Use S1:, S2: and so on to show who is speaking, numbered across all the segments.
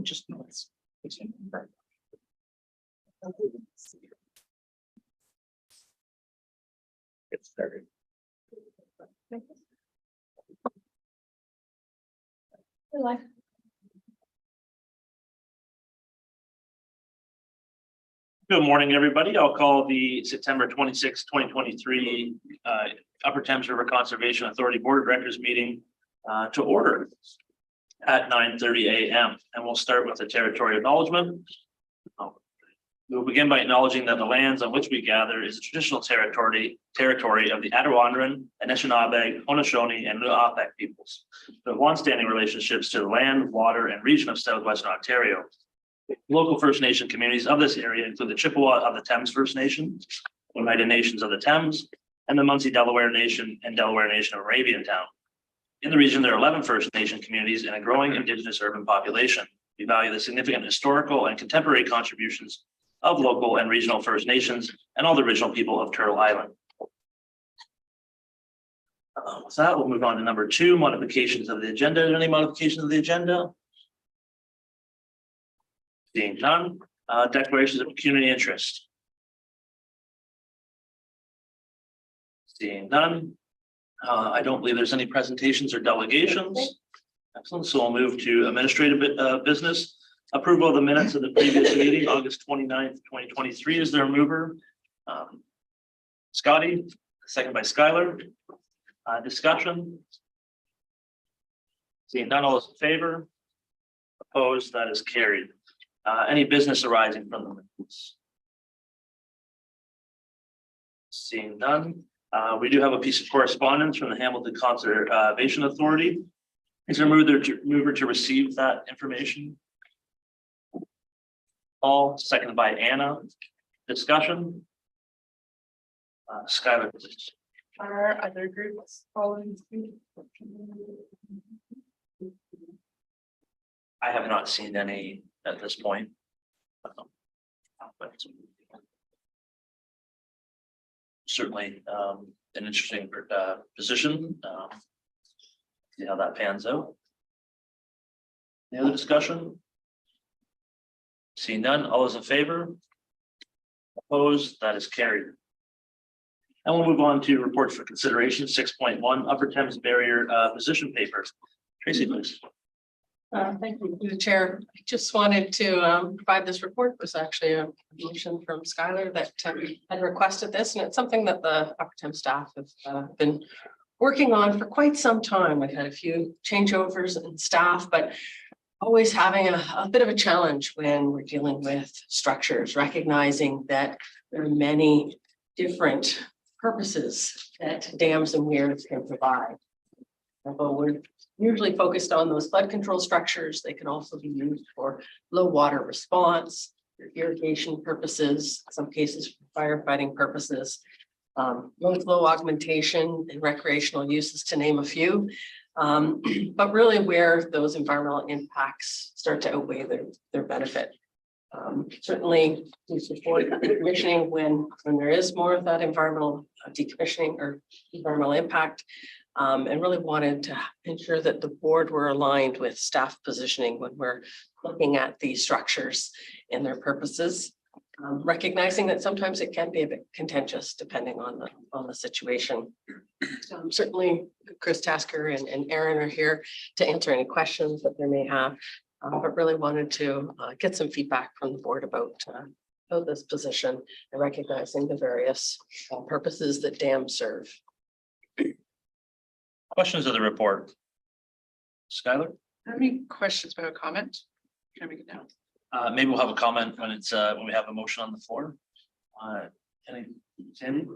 S1: Just noise. Get started. Good morning, everybody. I'll call the September 26, 2023 Upper Thames River Conservation Authority Board of Directors meeting to order at 9:30 a.m. And we'll start with the territory acknowledgement. We'll begin by acknowledging that the lands on which we gather is the traditional territory of the Arawandran, Anishinaabe, Haudenosaunee, and Nu'uathak peoples. The longstanding relationships to the land, water, and region of southwestern Ontario. Local First Nation communities of this area include the Chippewa of the Thames First Nation, the United Nations of the Thames, and the Munsee Delaware Nation and Delaware Nation of Arabian Town. In the region, there are 11 First Nation communities and a growing Indigenous urban population. We value the significant historical and contemporary contributions of local and regional First Nations and all the original people of Turtle Island. With that, we'll move on to number 2, modifications of the agenda. Are there any modifications of the agenda? Seeing none. Declarations of community interest. Seeing none. I don't believe there's any presentations or delegations. Excellent. So we'll move to administrative business. Approval of the minutes of the previous meeting, August 29th, 2023. Is there a mover? Scotty, second by Skylar. Discussion. Seeing none, all those in favor? Opposed? That is carried. Any business arising from the minutes? Seeing none. We do have a piece of correspondence from the Hamilton Conservation Authority. Is there a mover to receive that information? All seconded by Anna. Discussion. Skylar, please.
S2: Are other groups following suit?
S1: I have not seen any at this point. But certainly an interesting position. See how that pans out. Any other discussion? Seeing none, all those in favor? Opposed? That is carried. And we'll move on to reports for consideration. 6.1 Upper Thames Barrier position paper. Tracy, please.
S2: Thank you, the chair. I just wanted to provide this report. It was actually a motion from Skylar that had requested this, and it's something that the Upper Thames staff have been working on for quite some time. We've had a few changeovers in staff, but always having a bit of a challenge when we're dealing with structures, recognizing that there are many different purposes that dams and weirs can provide. Although we're usually focused on those flood control structures, they can also be used for low water response, for irrigation purposes, in some cases for firefighting purposes, low flow augmentation and recreational uses, to name a few. But really where those environmental impacts start to outweigh their benefit. Certainly we support decommissioning when there is more of that environmental decommissioning or environmental impact, and really wanted to ensure that the board were aligned with staff positioning when we're looking at these structures and their purposes, recognizing that sometimes it can be a bit contentious depending on the situation. Certainly Chris Tasker and Aaron are here to answer any questions that they may have. But really wanted to get some feedback from the board about this position and recognizing the various purposes that dams serve.
S1: Questions of the report? Skylar?
S3: Have any questions about a comment? Can I make it now?
S1: Maybe we'll have a comment when it's when we have a motion on the floor. Sandy?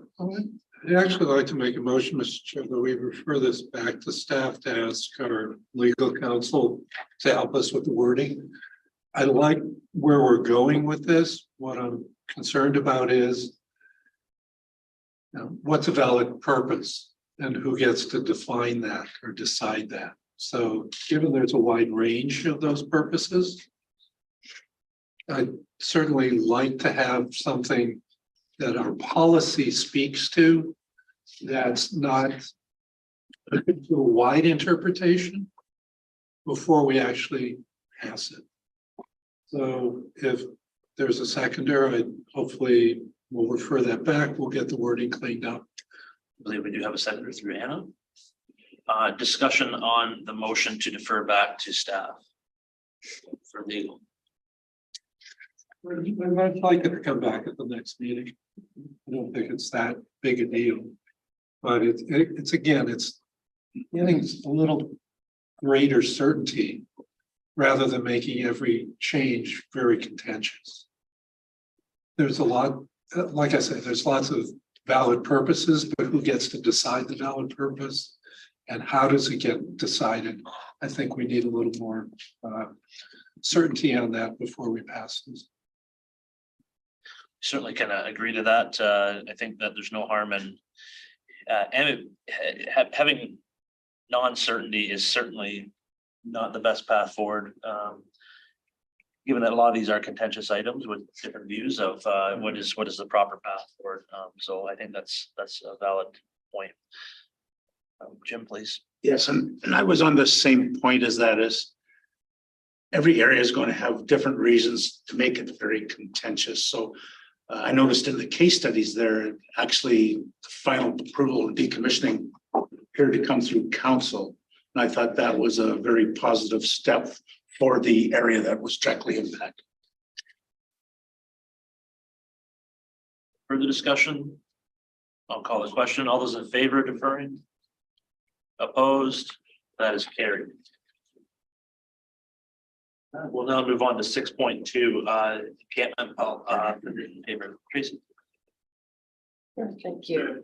S4: I'd actually like to make a motion, Mr. Chair, that we refer this back to staff to ask our legal counsel to help us with the wording. I like where we're going with this. What I'm concerned about is what's a valid purpose and who gets to define that or decide that. So given there's a wide range of those purposes, I'd certainly like to have something that our policy speaks to that's not do a wide interpretation before we actually pass it. So if there's a seconder, hopefully we'll refer that back. We'll get the wording cleaned up.
S1: I believe we do have a seconder through Anna. Discussion on the motion to defer back to staff for legal.
S4: I'd like it to come back at the next meeting. I don't think it's that big a deal. But it's getting a little greater certainty rather than making every change very contentious. There's a lot, like I said, there's lots of valid purposes, but who gets to decide the valid purpose? And how does it get decided? I think we need a little more certainty on that before we pass this.
S1: Certainly can agree to that. I think that there's no harm in having non-certainty is certainly not the best path forward. Given that a lot of these are contentious items with different views of what is the proper path forward. So I think that's a valid point. Jim, please.
S5: Yes, and I was on the same point as that is every area is going to have different reasons to make it very contentious. So I noticed in the case studies there, actually the final approval and decommissioning appeared to come through council. And I thought that was a very positive step for the area that was directly impacted.
S1: Further discussion? I'll call the question. All those in favor of deferring? Opposed? That is carried. We'll now move on to 6.2. Encampment paper. Tracy.
S2: Sure, thank you.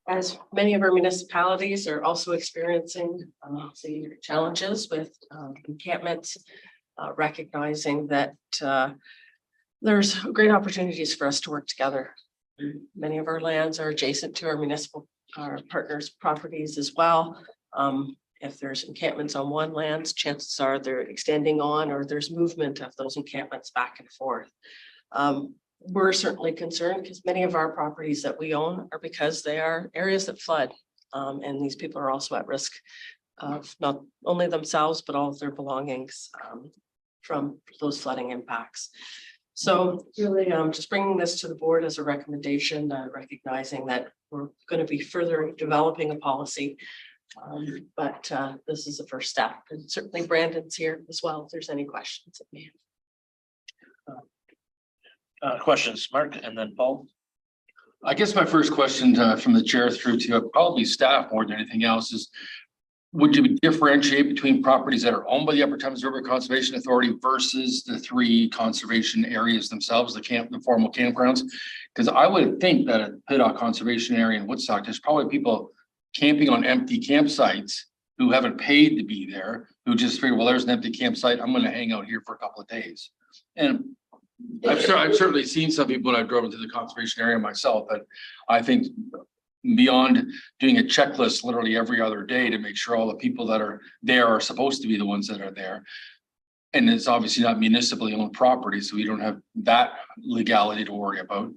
S2: As many of our municipalities are also experiencing the challenges with encampments, recognizing that there's great opportunities for us to work together. Many of our lands are adjacent to our municipal partners' properties as well. If there's encampments on one land, chances are they're extending on, or there's movement of those encampments back and forth. We're certainly concerned because many of our properties that we own are because they are areas that flood. And these people are also at risk of not only themselves, but all of their belongings from those flooding impacts. So really just bringing this to the board as a recommendation, recognizing that we're going to be further developing a policy. But this is the first step, and certainly Brandon's here as well if there's any questions that may have.
S1: Questions, Mark, and then Paul.
S6: I guess my first question from the chair through to probably staff more than anything else is, would you differentiate between properties that are owned by the Upper Thames River Conservation Authority versus the three conservation areas themselves, the formal campgrounds? Because I would think that at Piddock Conservation Area in Woodstock, there's probably people camping on empty campsites who haven't paid to be there, who just figure, well, there's an empty campsite, I'm going to hang out here for a couple of days. And I've certainly seen some people when I've driven to the conservation area myself, but I think beyond doing a checklist literally every other day to make sure all the people that are there are supposed to be the ones that are there. And it's obviously not municipally owned property, so we don't have that legality to worry about.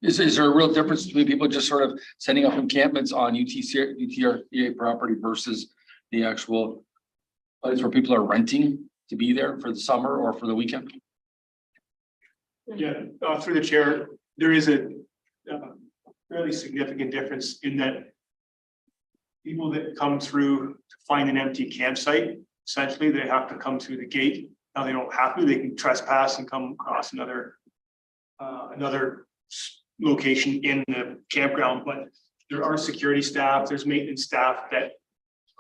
S6: Is there a real difference between people just sort of setting up encampments on UTRCA property versus the actual place where people are renting to be there for the summer or for the weekend?
S7: Yeah, through the chair, there is a fairly significant difference in that people that come through to find an empty campsite, essentially they have to come through the gate. Now they don't have to, they can trespass and come across another location in the campground, but there are security staff, there's maintenance staff that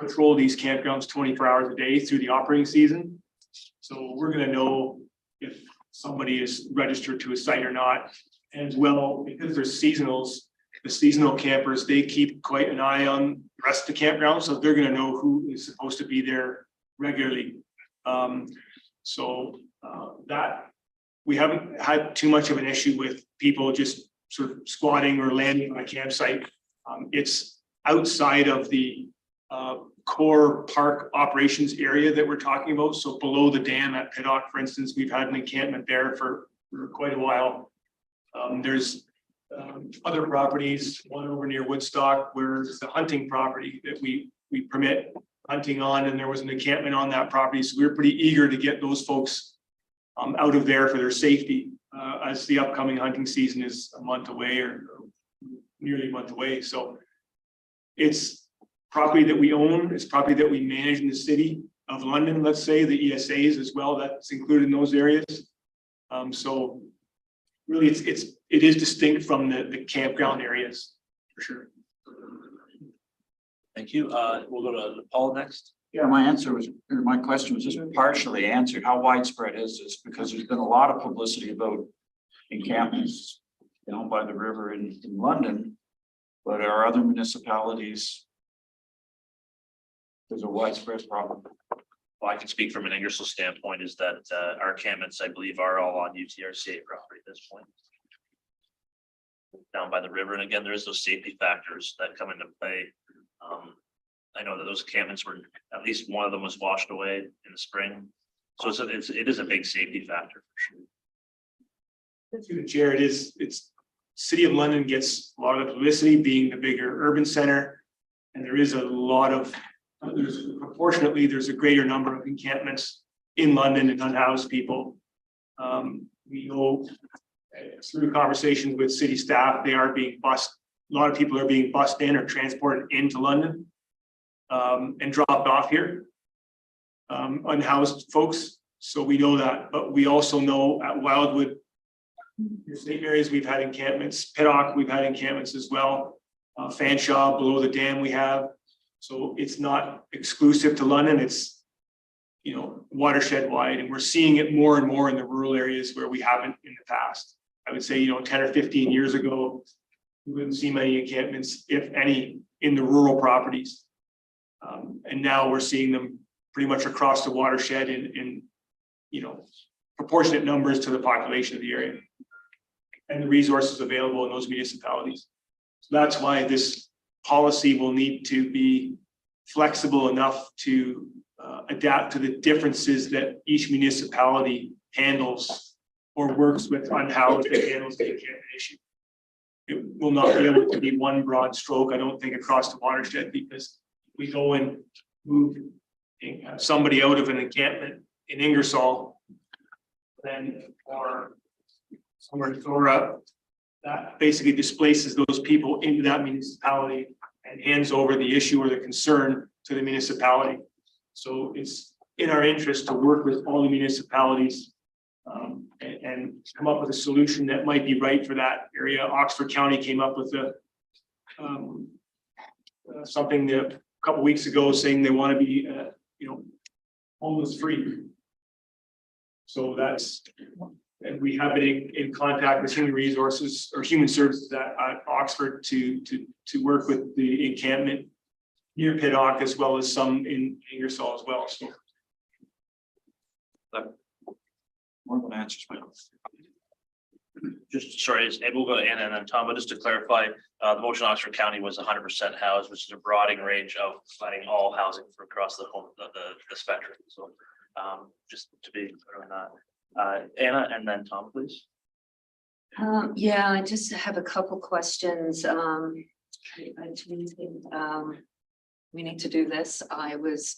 S7: patrol these campgrounds 24 hours a day through the operating season. So we're going to know if somebody is registered to a site or not. And as well, because there's seasonals, the seasonal campers, they keep quite an eye on the rest of the campground. So they're going to know who is supposed to be there regularly. That we haven't had too much of an issue with people just sort of squatting or landing on a campsite. It's outside of the core park operations area that we're talking about. So below the dam at Piddock, for instance, we've had an encampment there for quite a while. There's other properties, one over near Woodstock, where it's the hunting property that we permit hunting on, and there was an encampment on that property. So we were pretty eager to get those folks out of there for their safety, as the upcoming hunting season is a month away or nearly a month away. So it's property that we own, it's property that we manage in the city of London, let's say, the ESAs as well, that's included in those areas. So really, it is distinct from the campground areas, for sure.
S1: Thank you. We'll go to Paul next.
S8: Yeah, my question was just partially answered. How widespread is this? Because there's been a lot of publicity about encampments down by the river in London. But are other municipalities? There's a widespread problem.
S1: Well, I can speak from an Ingersoll standpoint is that our encampments, I believe, are all on UTRCA property at this point. Down by the river. And again, there is those safety factors that come into play. I know that those encampments were, at least one of them was washed away in the spring. So it is a big safety factor for sure.
S7: Through the chair, it's City of London gets a lot of the publicity being the bigger urban center. And there is a lot of, there's a greater number of encampments in London and unhoused people. We know through conversations with city staff, they are being bused. A lot of people are being bused in or transported into London and dropped off here, unhoused folks. So we know that, but we also know at Wildwood, the state areas, we've had encampments. Pittock, we've had encampments as well. Fanshawe, below the dam, we have. So it's not exclusive to London. It's, watershed wide, and we're seeing it more and more in the rural areas where we haven't in the past. I would say, 10 or 15 years ago, we wouldn't see many encampments, if any, in the rural properties. And now we're seeing them pretty much across the watershed in proportionate numbers to the population of the area and the resources available in those municipalities. So that's why this policy will need to be flexible enough to adapt to the differences that each municipality handles or works with unhoused and handles the encampment issue. It will not be able to be one broad stroke, I don't think, across the watershed, because we go and move somebody out of an encampment in Ingersoll, then or somewhere in Thora, that basically displaces those people into that municipality and hands over the issue or the concern to the municipality. So it's in our interest to work with all the municipalities and come up with a solution that might be right for that area. Oxford County came up with something that a couple of weeks ago saying they want to be, homeless free. So that's, and we have been in contact with human resources or human services at Oxford to work with the encampment near Pittock, as well as some in Ingersoll as well. So
S8: That more than answers my question.
S1: Just sorry, we'll go to Anna and then Tom, but just to clarify, the motion Oxford County was 100% housed, which is a broadening range of providing all housing for across the whole the spectrum. So just to be clear on that, Anna and then Tom, please.
S9: Yeah, I just have a couple questions. We need to do this. I was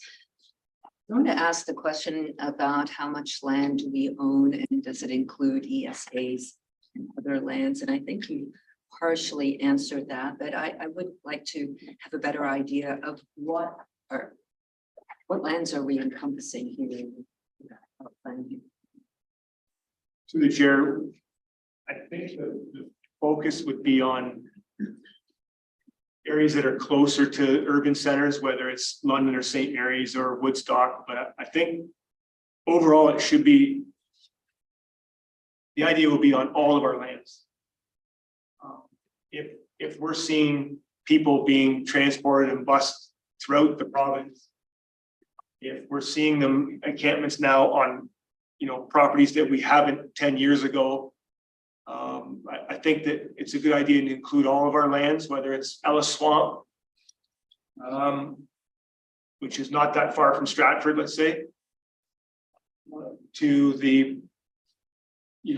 S9: going to ask the question about how much land do we own and does it include ESAs and other lands? And I think you partially answered that, but I would like to have a better idea of what lands are we encompassing here?
S7: to the chair, I think the focus would be on areas that are closer to urban centers, whether it's London or St. Mary's or Woodstock. But I think overall it should be, the idea will be on all of our lands. If we're seeing people being transported and bused throughout the province, if we're seeing them encampments now on, properties that we haven't 10 years ago, I think that it's a good idea to include all of our lands, whether it's Ellis Swamp, which is not that far from Stratford, let's say, to the,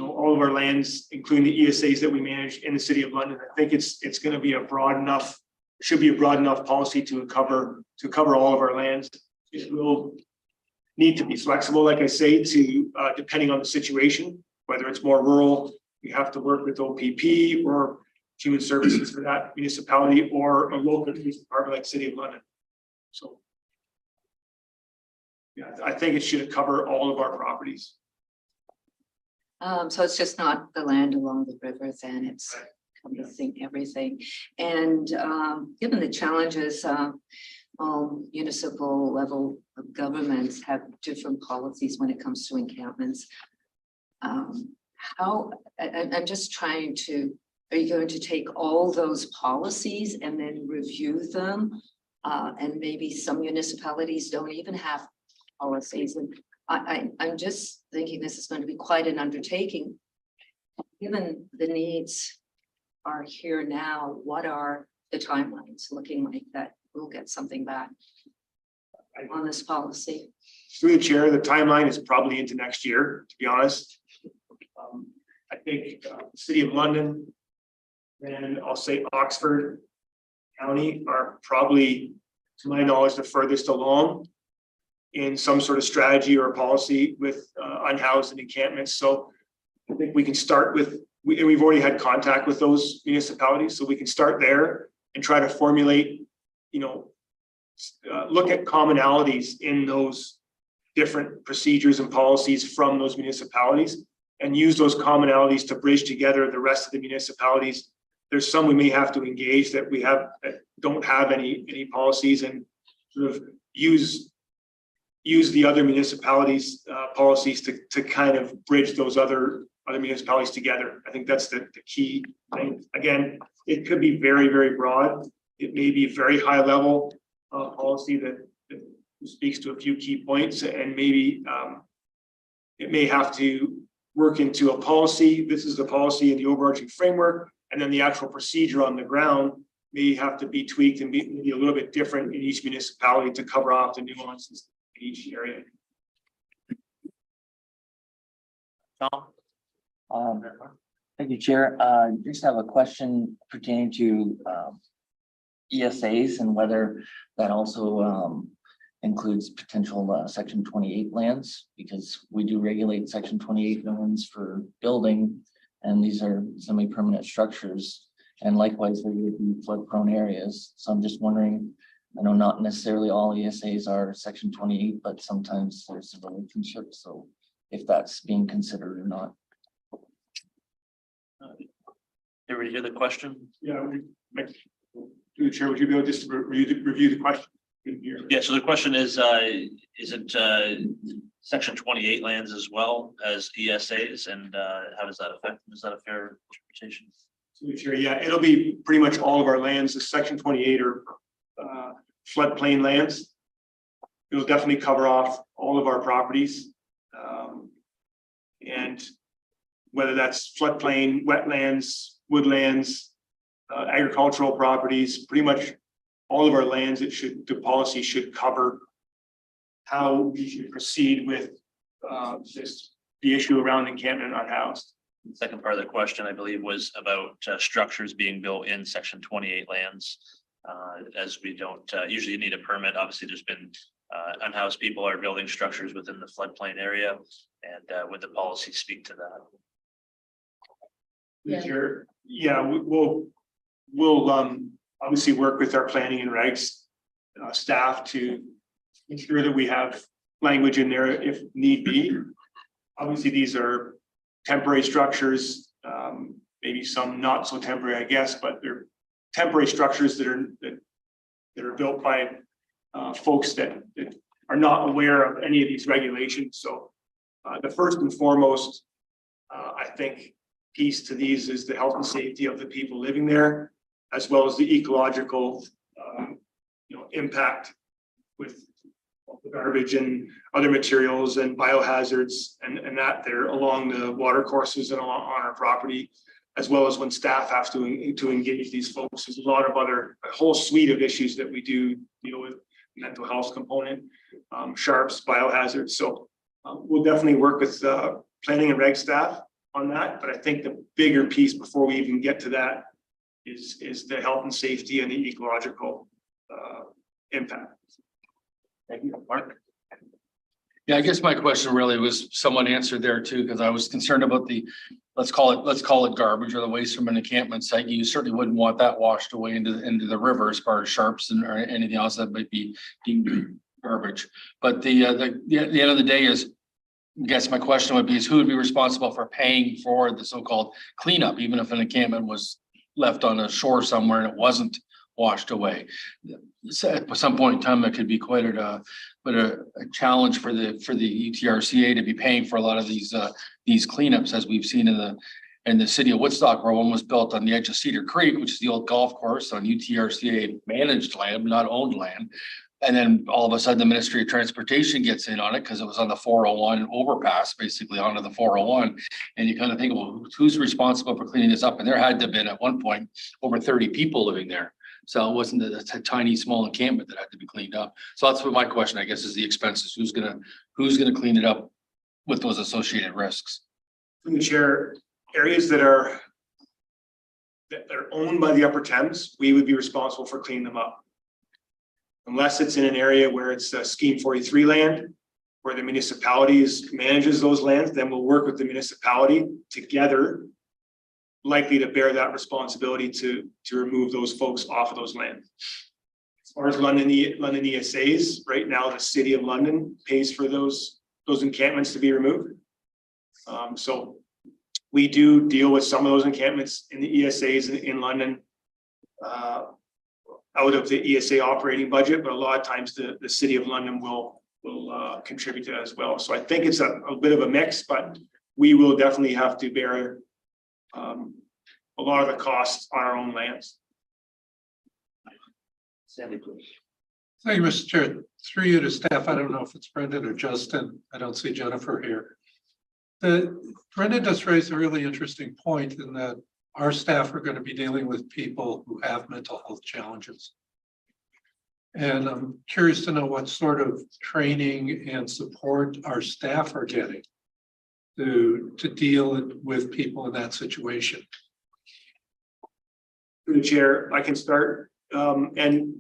S7: all of our lands, including the ESAs that we manage in the city of London. I think it's going to be should be a broad enough policy to cover all of our lands. It will need to be flexible, like I say, to depending on the situation, whether it's more rural, we have to work with OPP or human services for that municipality, or a local police department like City of London. So yeah, I think it should cover all of our properties.
S9: So it's just not the land along the river, then it's everything. And given the challenges, all municipal level of governments have different policies when it comes to encampments. I'm just trying to, are you going to take all those policies and then review them? And maybe some municipalities don't even have policies. And I'm just thinking this is going to be quite an undertaking. Given the needs are here now, what are the timelines looking like that we'll get something back on this policy?
S7: Through the chair, the timeline is probably into next year, to be honest. I think the City of London, and I'll say Oxford County are probably, to my knowledge, the furthest along in some sort of strategy or policy with unhoused and encampments. So I think we can start with, we've already had contact with those municipalities, so we can start there and try to formulate, look at commonalities in those different procedures and policies from those municipalities, and use those commonalities to bridge together the rest of the municipalities. There's some we may have to engage that we have that don't have any policies, and sort of use the other municipalities' policies to kind of bridge those other municipalities together. I think that's the key thing. Again, it could be very, very broad. It may be very high level policy that speaks to a few key points, and maybe it may have to work into a policy. This is the policy in the overarching framework, and then the actual procedure on the ground may have to be tweaked and be a little bit different in each municipality to cover off the nuances in each area.
S1: Tom?
S10: Thank you, Chair. Just have a question pertaining to ESAs and whether that also includes potential Section 28 lands, because we do regulate Section 28 lands for building, and these are semi-permanent structures, and likewise they would be flood-prone areas. So I'm just wondering, I know not necessarily all ESAs are Section 28, but sometimes there's a relationship. So if that's being considered or not.
S1: Everybody hear the question?
S7: Yeah, through the chair, would you be able just to review the question?
S1: Yeah, so the question is it Section 28 lands as well as ESAs, and how does that affect them? Is that a fair interpretation?
S7: Sure, yeah, it'll be pretty much all of our lands. The Section 28 are floodplain lands. It'll definitely cover off all of our properties. And whether that's floodplain, wetlands, woodlands, agricultural properties, pretty much all of our lands, the policy should cover how we should proceed with the issue around encampment unhoused.
S1: The second part of the question, I believe, was about structures being built in Section 28 lands. As we don't usually need a permit. Obviously, there's been unhoused people are building structures within the floodplain area, and would the policy speak to that?
S2: Yeah.
S7: Sure. Yeah, we'll obviously work with our planning and regs staff to ensure that we have language in there if need be. Obviously, these are temporary structures, maybe some not so temporary, I guess, but they're temporary structures that are built by folks that are not aware of any of these regulations. So the first and foremost, I think, piece to these is the health and safety of the people living there, as well as the ecological impact with the garbage and other materials and biohazards and that there along the water courses and along on our property, as well as when staff have to engage these folks. There's a whole suite of issues that we do deal with, mental health component, sharps, biohazards. So we'll definitely work with planning and reg staff on that, but I think the bigger piece before we even get to that is the health and safety and the ecological impact.
S1: Thank you, Mark.
S6: Yeah, I guess my question really was somewhat answered there too, because I was concerned about the, let's call it garbage or the waste from an encampment site. You certainly wouldn't want that washed away into the river as far as sharps and or anything else that might be deemed garbage. But the end of the day is, I guess my question would be is who would be responsible for paying for the so-called cleanup, even if an encampment was left on a shore somewhere and it wasn't washed away. So at some point in time, it could be quite a challenge for the UTRCA to be paying for a lot of these cleanups, as we've seen in the city of Woodstock, where one was built on the edge of Cedar Creek, which is the old golf course on UTRCA managed land, not owned land. And then all of a sudden, the Ministry of Transportation gets in on it because it was on the 401 overpass, basically onto the 401. And you kind of think, well, who's responsible for cleaning this up? And there had to have been at one point over 30 people living there. So it wasn't a tiny, small encampment that had to be cleaned up. So that's what my question, I guess, is the expenses. Who's gonna clean it up with those associated risks?
S7: From the chair, areas that are owned by the Upper Thames, we would be responsible for cleaning them up. Unless it's in an area where it's Scheme 43 land, where the municipalities manages those lands, then we'll work with the municipality together, likely to bear that responsibility to remove those folks off of those lands. As far as London ESAs, right now, the City of London pays for those encampments to be removed. So we do deal with some of those encampments in the ESAs in London, out of the ESA operating budget, but a lot of times the City of London will contribute to that as well. So I think it's a bit of a mix, but we will definitely have to bear a lot of the costs on our own lands.
S1: Sandy, please.
S4: Thank you, Mr. Chair. Through you to staff, I don't know if it's Brendan or Justin. I don't see Jennifer here. Brendan just raised a really interesting point in that our staff are going to be dealing with people who have mental health challenges. And I'm curious to know what sort of training and support our staff are getting to deal with people in that situation.
S7: Through the chair, I can start. And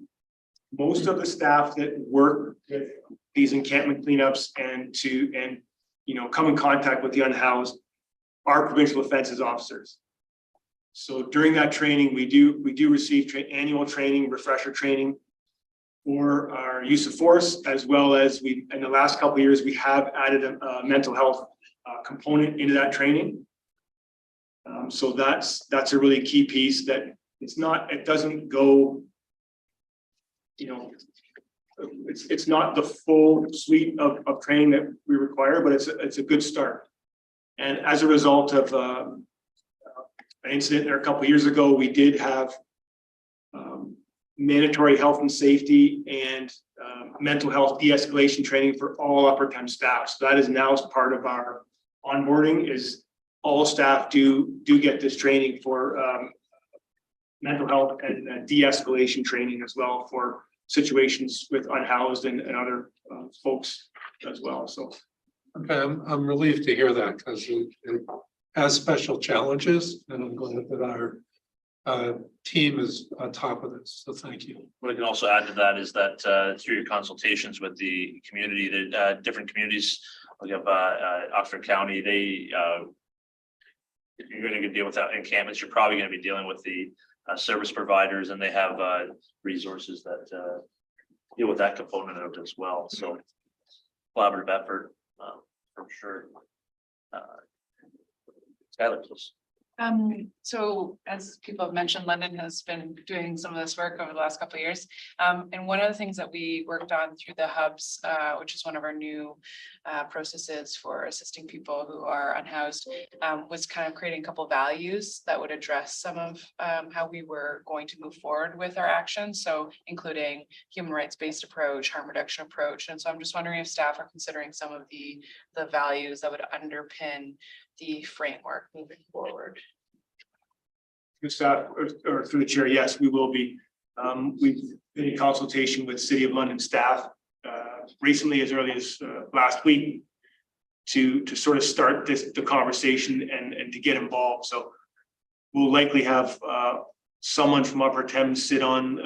S7: most of the staff that work with these encampment cleanups and come in contact with the unhoused are provincial offenses officers. So during that training, we do receive annual training, refresher training for our use of force, as well as in the last couple of years, we have added a mental health component into that training. So that's a really key piece that it doesn't go, it's not the full suite of training that we require, but it's a good start. And as a result of an incident there a couple of years ago, we did have mandatory health and safety and mental health de-escalation training for all Upper Thames staff. So that is now as part of our onboarding, is all staff do get this training for mental health and de-escalation training as well for situations with unhoused and other folks as well. So
S4: Okay, I'm relieved to hear that because it has special challenges, and I'm glad that our team is on top of this. So thank you.
S1: What I can also add to that is that through your consultations with the community, the different communities, we have Oxford County, if you're going to deal with that encampments, you're probably going to be dealing with the service providers, and they have resources that deal with that component of it as well. So collaborative effort for sure. Skylar, please.
S3: So as people have mentioned, London has been doing some of this work over the last couple of years. And one of the things that we worked on through the hubs, which is one of our new processes for assisting people who are unhoused, was kind of creating a couple of values that would address some of how we were going to move forward with our actions. So including human rights-based approach, harm reduction approach. And so I'm just wondering if staff are considering some of the values that would underpin the framework moving forward.
S7: good staff or through the chair, yes, we will be. We've been in consultation with City of London staff recently, as early as last week, to sort of start the conversation and to get involved. So we'll likely have someone from Upper Thames sit on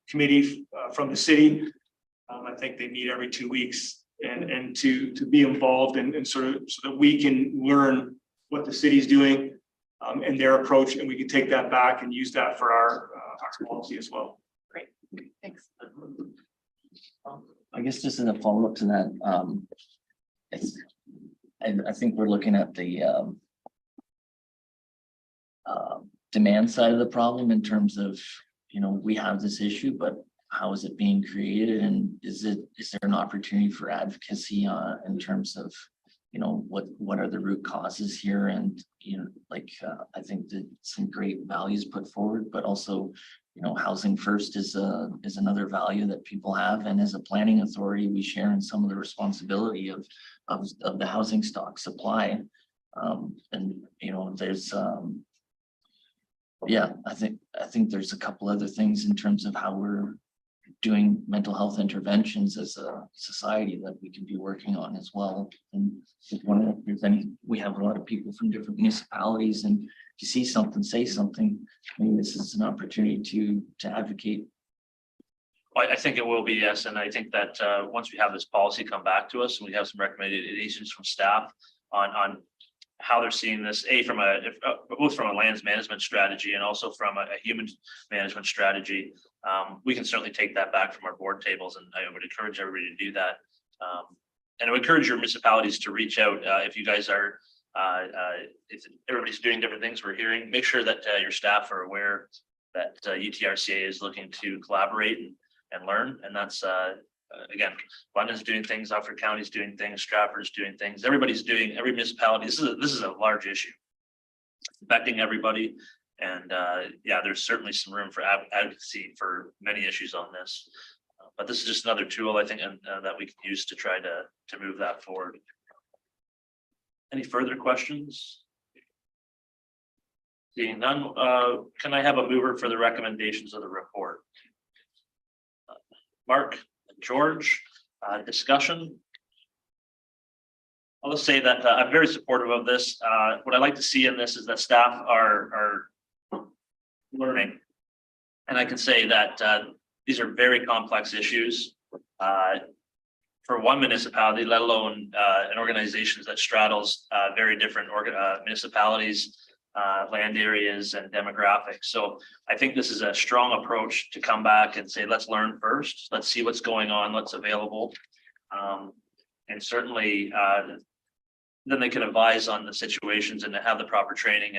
S7: committee from the city. I think they meet every 2 weeks and to be involved and sort of so that we can learn what the city's doing and their approach, and we can take that back and use that for our policy as well.
S3: Great, thanks.
S10: I guess just as a follow-up to that, I think we're looking at the demand side of the problem in terms of, we have this issue, but how is it being created? And is there an opportunity for advocacy in terms of, what are the root causes here? And, I think that some great values put forward, but also, housing first is another value that people have. And as a planning authority, we share in some of the responsibility of the housing stock supply. And, there's, I think there's a couple other things in terms of how we're doing mental health interventions as a society that we can be working on as well. And if there's we have a lot of people from different municipalities, and if you see something, say something. I mean, this is an opportunity to advocate.
S1: I think it will be, yes, and I think that once we have this policy come back to us and we have some recommendations from staff on how they're seeing this, both from a lands management strategy and also from a human management strategy, we can certainly take that back from our board tables, and I would encourage everybody to do that. And I would encourage your municipalities to reach out if you guys are, if everybody's doing different things we're hearing, make sure that your staff are aware that UTRCA is looking to collaborate and learn, and that's again, London's doing things, Alfred County's doing things, Stratford's doing things, every municipality. This is a large issue affecting everybody. And there's certainly some room for advocacy for many issues on this. But this is just another tool, I think, that we can use to try to move that forward. Any further questions? Seeing none, can I have a mover for the recommendations of the report? Mark, George, discussion. I'll just say that I'm very supportive of this. What I like to see in this is that staff are learning. And I can say that these are very complex issues for one municipality, let alone an organization that straddles very different municipalities, land areas and demographics. So I think this is a strong approach to come back and say, let's learn first. Let's see what's going on, what's available. And certainly then they can advise on the situations and to have the proper training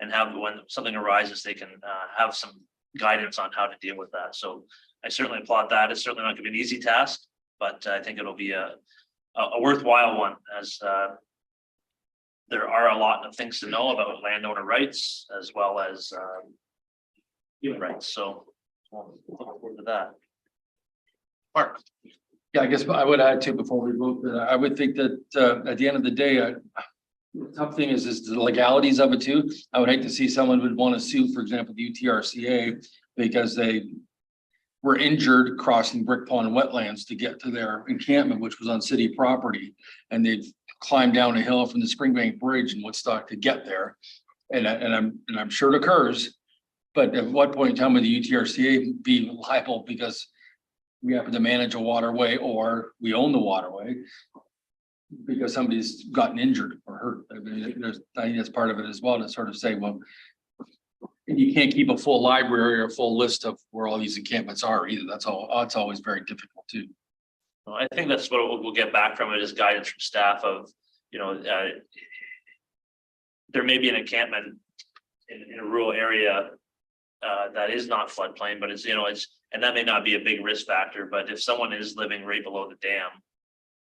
S1: and have, when something arises, they can have some guidance on how to deal with that. So I certainly applaud that. It's certainly not going to be an easy task, but I think it'll be a worthwhile one, as there are a lot of things to know about landowner rights as well as human rights. So we'll look forward to that. Mark.
S6: Yeah, I guess I would add to before we vote that I would think that at the end of the day, the tough thing is the legalities of it too. I would hate to see someone would want to sue, for example, the UTRCA because they were injured crossing Brick Pond wetlands to get to their encampment, which was on city property, and they've climbed down a hill from the Springbank Bridge in Woodstock to get there. And I'm sure it occurs, but at what point in time would the UTRCA be liable because we happen to manage a waterway or we own the waterway because somebody's gotten injured or hurt? I mean, I think that's part of it as well, to sort of say, well, and you can't keep a full library or a full list of where all these encampments are either. That's always very difficult too.
S1: Well, I think that's what we'll get back from it is guidance from staff of, there may be an encampment in a rural area that is not floodplain, but it's, and that may not be a big risk factor, but if someone is living right below the dam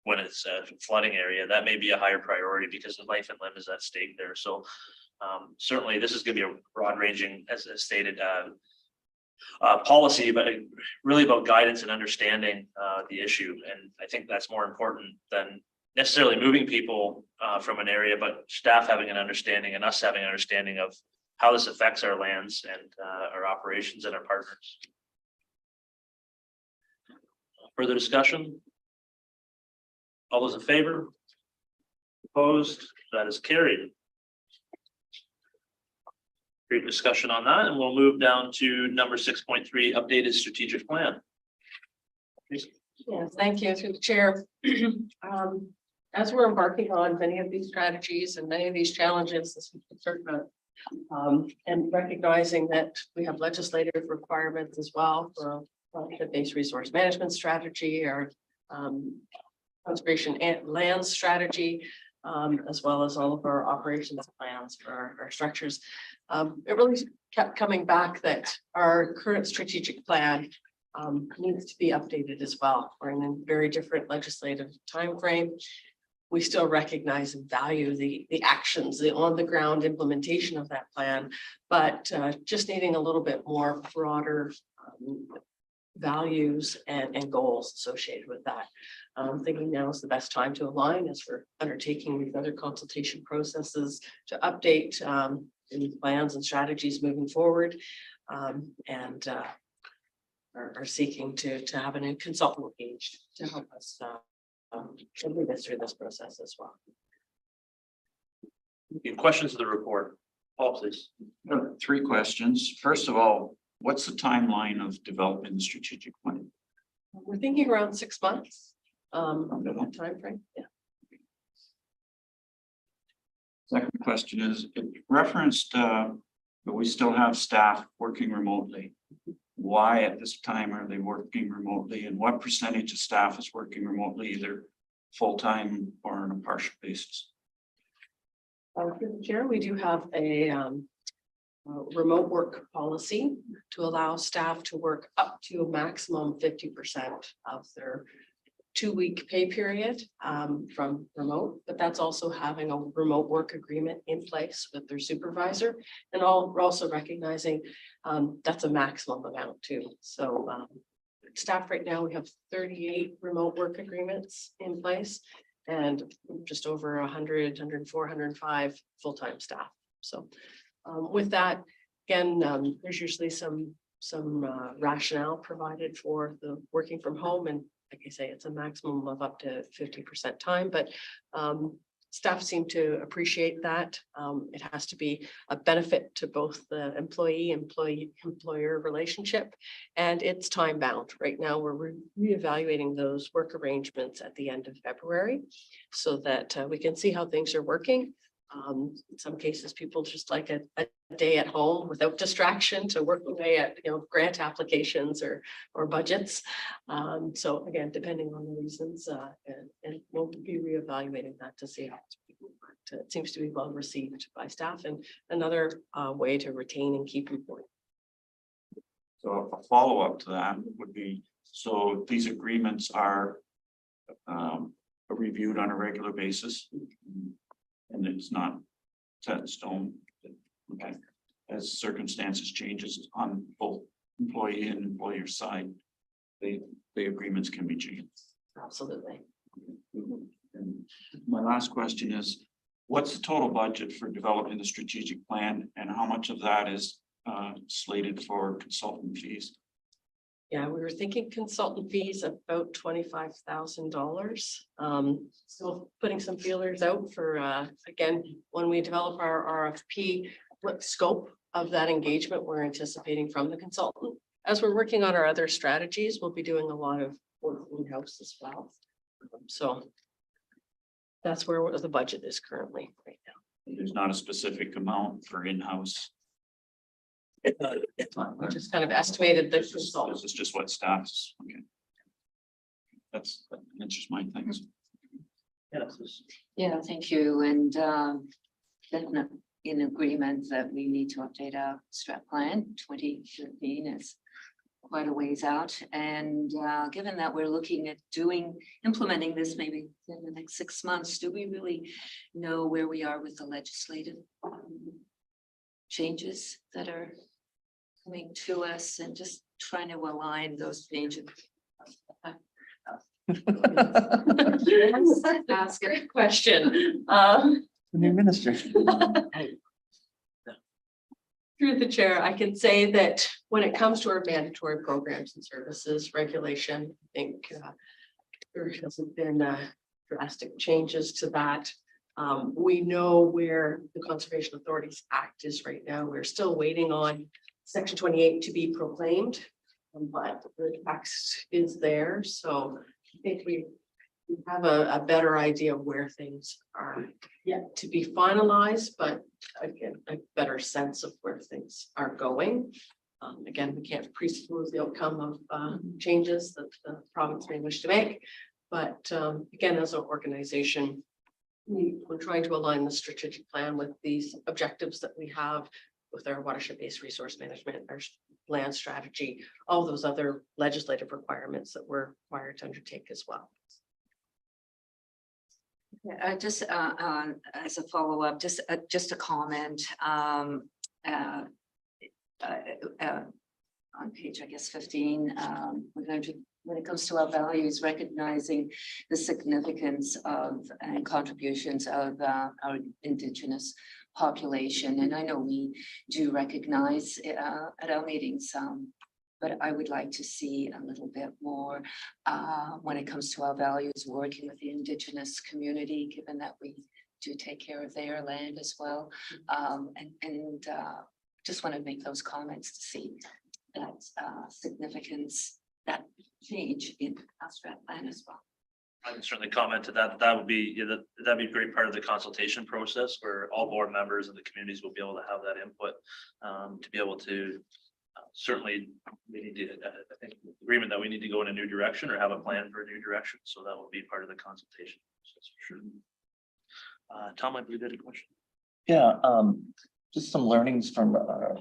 S1: when it's a flooding area, that may be a higher priority because the life and limb is at stake there. So certainly this is going to be a broad ranging, as stated, policy, but really about guidance and understanding the issue. And I think that's more important than necessarily moving people from an area, but staff having an understanding and us having an understanding of how this affects our lands and our operations and our partners. Further discussion? All those in favor? Opposed, that is carried. Great discussion on that, and we'll move down to number 6.3, updated strategic plan.
S2: Yes, thank you through the chair. As we're embarking on many of these strategies and many of these challenges, this is concerned about, and recognizing that we have legislative requirements as well for the base resource management strategy, our conservation and land strategy, as well as all of our operations plans for our structures. It really kept coming back that our current strategic plan needs to be updated as well. We're in a very different legislative timeframe. We still recognize and value the actions, the on the ground implementation of that plan, but just needing a little bit more broader values and goals associated with that. Thinking now is the best time to align as we're undertaking these other consultation processes to update any plans and strategies moving forward, and are seeking to have a new consultant engaged to help us lead us through this process as well.
S1: Any questions of the report? Paul, please.
S8: Three questions. First of all, what's the timeline of developing the strategic plan?
S2: We're thinking around 6 months. Timeframe. Yeah.
S8: Second question is, it referenced that we still have staff working remotely. Why at this time are they working remotely, and what percentage of staff is working remotely, either full-time or on a partial basis?
S2: Through the chair, we do have a remote work policy to allow staff to work up to a maximum 50% of their 2-week pay period from remote, but that's also having a remote work agreement in place with their supervisor, and we're also recognizing that's a maximum amount too. So staff right now, we have 38 remote work agreements in place and just over 100, 104, 105 full-time staff. So with that, again, there's usually some rationale provided for the working from home, and like I say, it's a maximum of up to 50% time, but staff seem to appreciate that. It has to be a benefit to both the employer relationship, and it's time bound. Right now, we're reevaluating those work arrangements at the end of February so that we can see how things are working. In some cases, people just like a day at home without distraction to work away at grant applications or budgets. So again, depending on the reasons, and we'll be reevaluating that to see how it's working. But it seems to be well received by staff, and another way to retain and keep employees.
S8: So a follow-up to that would be, so these agreements are reviewed on a regular basis, and it's not set in stone. Okay, as circumstances changes on both employee and employer side, the agreements can be changed.
S2: Absolutely.
S8: And my last question is, what's the total budget for developing the strategic plan, and how much of that is slated for consultant fees?
S2: Yeah, we were thinking consultant fees about $25,000. So putting some feelers out for, again, when we develop our RFP, what scope of that engagement we're anticipating from the consultant. As we're working on our other strategies, we'll be doing a lot of work in-house as well. So that's where the budget is currently right now.
S8: There's not a specific amount for in-house.
S2: We just kind of estimated the
S8: This is just what staff's, okay. That answers my things.
S1: Yes.
S9: Yeah, thank you. And definitely in agreement that we need to update our strat plan. 2015 is quite a ways out. And given that we're looking at implementing this maybe in the next 6 months, do we really know where we are with the legislative changes that are coming to us, and just trying to align those changes?
S2: Ask a question.
S10: New minister.
S2: Through the chair, I can say that when it comes to our mandatory programs and services regulation, I think there hasn't been drastic changes to that. We know where the Conservation Authorities Act is right now. We're still waiting on section 28 to be proclaimed. But the text is there, so I think we have a better idea of where things are yet to be finalized, but again, a better sense of where things are going. Again, we can't presuppose the outcome of changes that the province may wish to make. But again, as an organization, we're trying to align the strategic plan with these objectives that we have with our watershed-based resource management, our land strategy, all those other legislative requirements that we're required to undertake as well.
S9: Yeah, just as a follow-up, just a comment. On page, I guess, 15, we're going to, when it comes to our values, recognizing the significance of and contributions of our Indigenous population. And I know we do recognize at our meetings, but I would like to see a little bit more when it comes to our values, working with the Indigenous community, given that we do take care of their land as well. And just want to make those comments to see that significance, that change in our strat plan as well.
S1: I can certainly comment to that. That would be, that'd be a great part of the consultation process where all board members and the communities will be able to have that input to be able to certainly we need to, I think, agreement that we need to go in a new direction or have a plan for a new direction. So that will be part of the consultation process for sure. Tom, I believe you had a question.
S10: Yeah, just some learnings from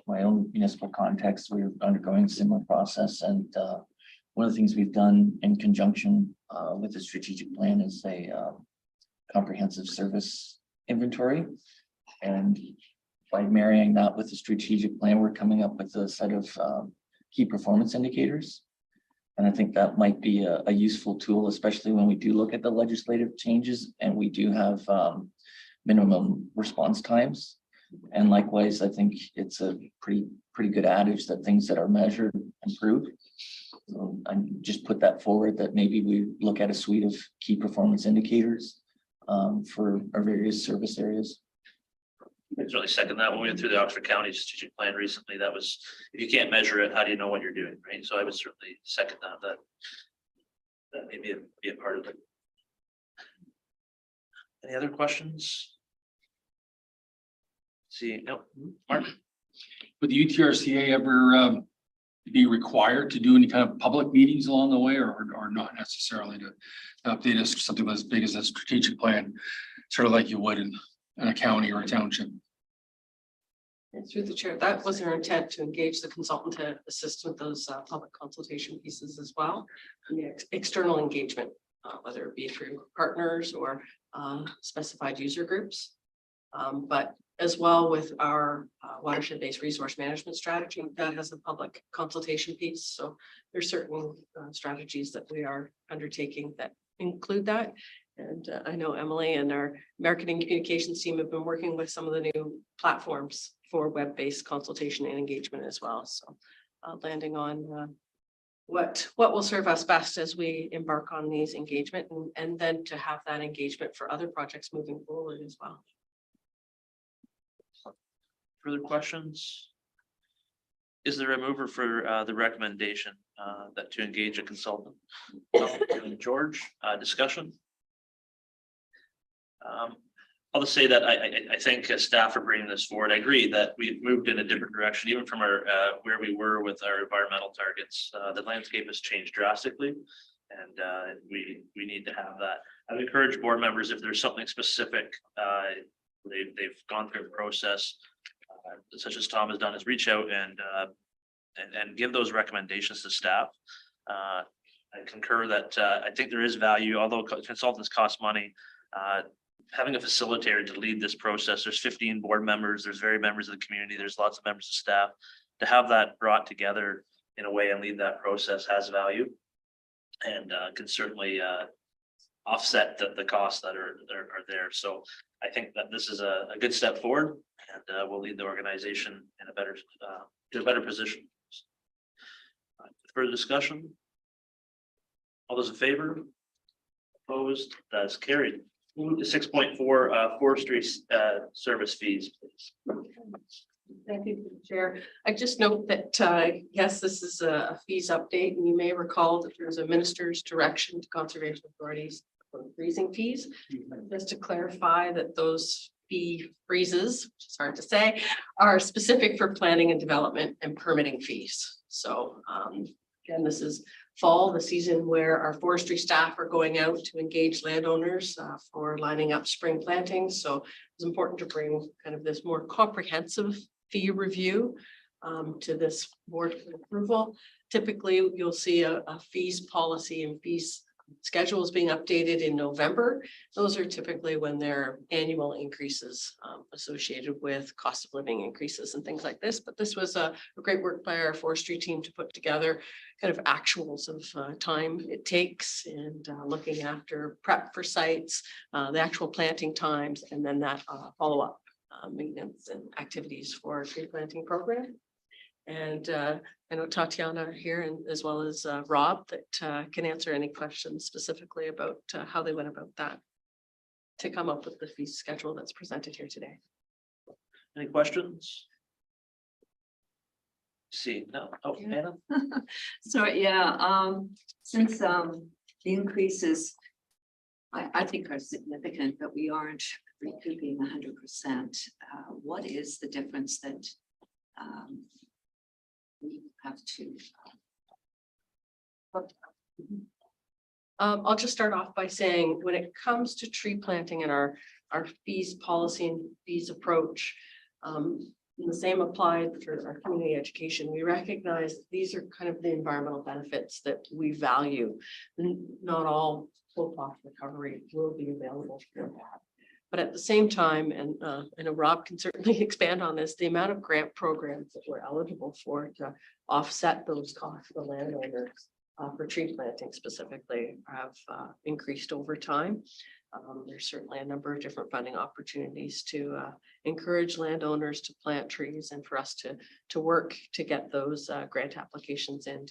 S10: my own municipal context. We're undergoing a similar process, and one of the things we've done in conjunction with the strategic plan is a comprehensive service inventory. And by marrying that with the strategic plan, we're coming up with a set of key performance indicators. And I think that might be a useful tool, especially when we do look at the legislative changes and we do have minimum response times. And likewise, I think it's a pretty good adage that things that are measured improve. So I just put that forward that maybe we look at a suite of key performance indicators for our various service areas.
S1: I certainly second that. When we went through the Oxford County strategic plan recently, that was, if you can't measure it, how do you know what you're doing, right? So I would certainly second that may be a part of it. Any other questions? See, no, Mark?
S6: Would the UTRCA ever be required to do any kind of public meetings along the way, or not necessarily to update us something as big as a strategic plan, sort of like you would in a county or a township?
S2: And through the chair, that was our intent, to engage the consultant to assist with those public consultation pieces as well. And the external engagement, whether it be through partners or specified user groups. But as well with our watershed-based resource management strategy, that has a public consultation piece. So there's certain strategies that we are undertaking that include that. And I know Emily and our marketing communications team have been working with some of the new platforms for web-based consultation and engagement as well. So landing on what will serve us best as we embark on these engagement and then to have that engagement for other projects moving forward as well.
S1: Further questions? Is there a mover for the recommendation that to engage a consultant? George, discussion? I'll just say that I think staff are bringing this forward. I agree that we've moved in a different direction, even from our where we were with our environmental targets. The landscape has changed drastically, and we need to have that. I would encourage board members, if there's something specific, they've gone through the process, such as Tom has done, is reach out and give those recommendations to staff. I concur that I think there is value, although consultants cost money. Having a facilitator to lead this process, there's 15 board members, there's various members of the community, there's lots of members of staff. To have that brought together in a way and lead that process has value and can certainly offset the costs that are there. So I think that this is a good step forward, and will lead the organization in a better to a better position. Further discussion? All those in favor? Opposed? That's carried. We'll move to 6.4, forestry service fees, please.
S2: Thank you, Chair. I just note that, yes, this is a fees update, and you may recall that there's a minister's direction to conservation authorities for freezing fees. Just to clarify that those fee freezes, which is hard to say, are specific for planning and development and permitting fees. So, again, this is fall, the season where our forestry staff are going out to engage landowners for lining up spring plantings. So it's important to bring kind of this more comprehensive fee review to this board for approval. Typically, you'll see a fees policy and fees schedules being updated in November. Those are typically when there are annual increases associated with cost of living increases and things like this. But this was a great work by our forestry team to put together kind of actuals of time it takes and looking after prep for sites, the actual planting times, and then that follow-up maintenance and activities for tree planting program. And I know Tatiana here and as well as Rob that can answer any questions specifically about how they went about that to come up with the fee schedule that's presented here today.
S1: Any questions? See, no. Oh,
S9: Yeah.
S1: Anna?
S9: So, yeah, since the increases, I think are significant, but we aren't recouping 100%. What is the difference that we have to?
S2: I'll just start off by saying, when it comes to tree planting and our fees policy and fees approach, the same applied for our community education. We recognize that these are kind of the environmental benefits that we value. Not all full cost recovery will be available for that. But at the same time, and I know Rob can certainly expand on this, the amount of grant programs that we're eligible for to offset those costs for landowners for tree planting specifically have increased over time. There's certainly a number of different funding opportunities to encourage landowners to plant trees and for us to work to get those grant applications in.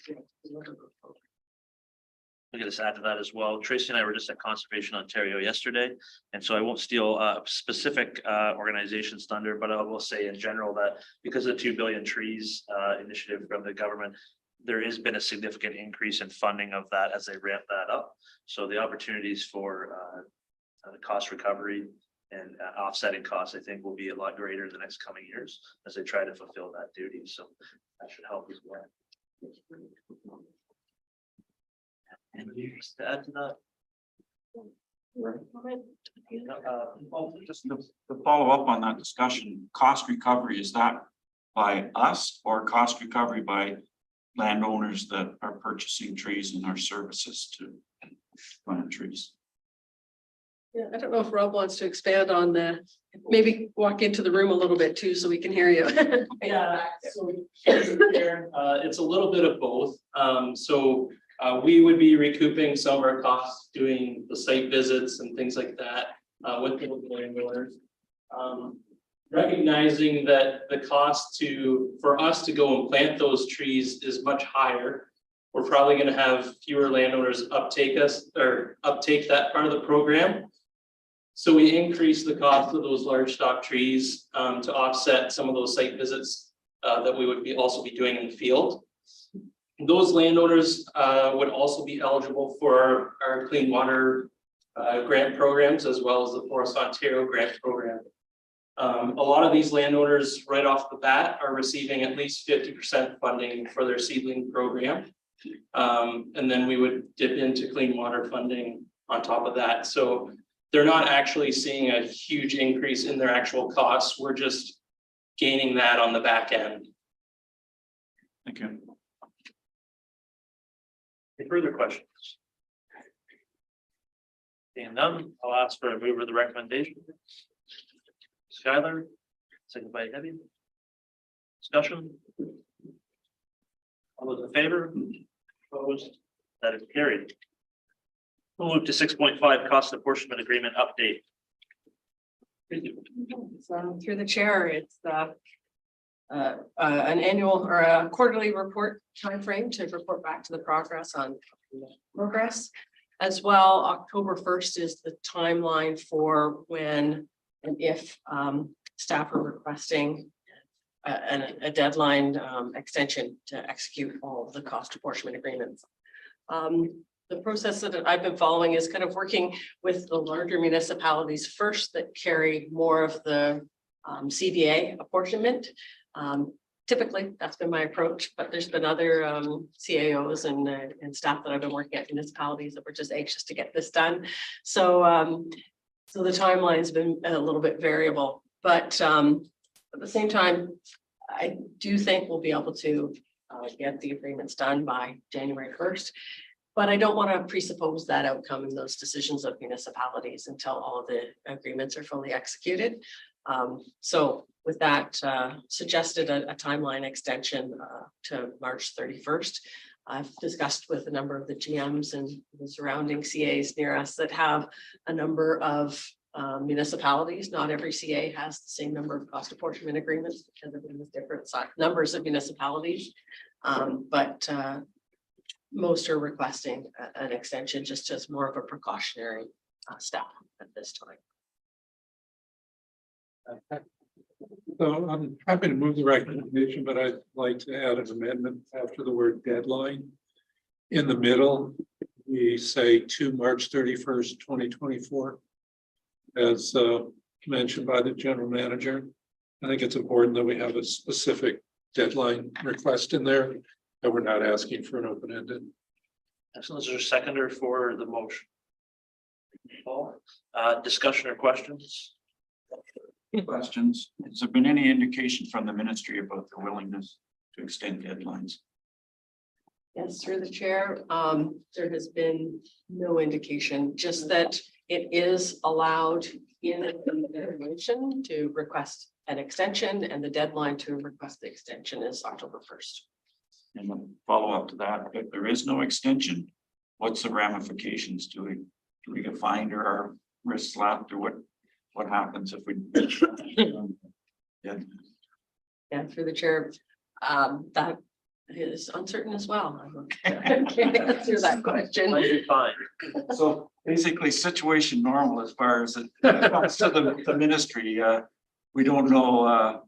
S1: I'm going to add to that as well. Tracy and I were just at Conservation Ontario yesterday, and so I won't steal specific organizations' thunder, but I will say in general that because of the 2 billion trees initiative from the government, there has been a significant increase in funding of that as they ramp that up. So the opportunities for the cost recovery and offsetting costs, I think, will be a lot greater in the next coming years as they try to fulfill that duty. So that should help as well. And to add to that.
S8: Just to follow up on that discussion, cost recovery, is that by us or cost recovery by landowners that are purchasing trees and our services to plant trees?
S2: Yeah, I don't know if Rob wants to expand on the, maybe walk into the room a little bit too, so we can hear you.
S11: Yeah, so it's a little bit of both. We would be recouping some of our costs doing the site visits and things like that with the landowners. Recognizing that the cost for us to go and plant those trees is much higher. We're probably going to have fewer landowners uptake that part of the program. So we increase the cost of those large stock trees to offset some of those site visits that we would also be doing in the field. Those landowners would also be eligible for our clean water grant programs as well as the Forest Ontario grant program. A lot of these landowners right off the bat are receiving at least 50% funding for their seedling program. And then we would dip into clean water funding on top of that. So they're not actually seeing a huge increase in their actual costs. We're just gaining that on the back end.
S8: Thank you.
S1: Any further questions? Seeing none, I'll ask for a mover of the recommendation. Skylar, second by Debbie. Discussion. All those in favor? Opposed? That is carried. We'll move to 6.5 cost apportionment agreement update.
S2: So through the chair, it's an annual or a quarterly report timeframe to report back to the progress on progress. As well, October 1st is the timeline for when and if staff are requesting a deadline extension to execute all of the cost apportionment agreements. The process that I've been following is kind of working with the larger municipalities first that carry more of the CVA apportionment. Typically, that's been my approach, but there's been other CAOs and staff that I've been working at municipalities that were just anxious to get this done. So so the timeline's been a little bit variable, but at the same time, I do think we'll be able to get the agreements done by January 1st. But I don't want to presuppose that outcome in those decisions of municipalities until all of the agreements are fully executed. So with that, suggested a timeline extension to March 31st. I've discussed with a number of the GMs and the surrounding CAs near us that have a number of municipalities. Not every CA has the same number of cost apportionment agreements because of the different numbers of municipalities. But most are requesting an extension just as more of a precautionary step at this time.
S4: So I'm happy to move the recommendation, but I'd like to add an amendment after the word deadline. In the middle, we say to March 31st, 2024. As mentioned by the general manager. I think it's important that we have a specific deadline request in there, that we're not asking for an open-ended.
S1: Excellent. Is there a seconder for the motion? Paul, discussion or questions?
S8: Questions? Has there been any indication from the ministry about their willingness to extend deadlines?
S2: Yes, through the chair, there has been no indication, just that it is allowed in the resolution to request an extension, and the deadline to request the extension is October 1st.
S8: And a follow up to that, if there is no extension, what's the ramifications? Do we get fined or our wrists slapped, or what happens if we?
S2: Yeah, through the chair, that is uncertain as well. I can't answer that question.
S1: Might be fine.
S8: So basically situation normal as far as it comes to the ministry. We don't know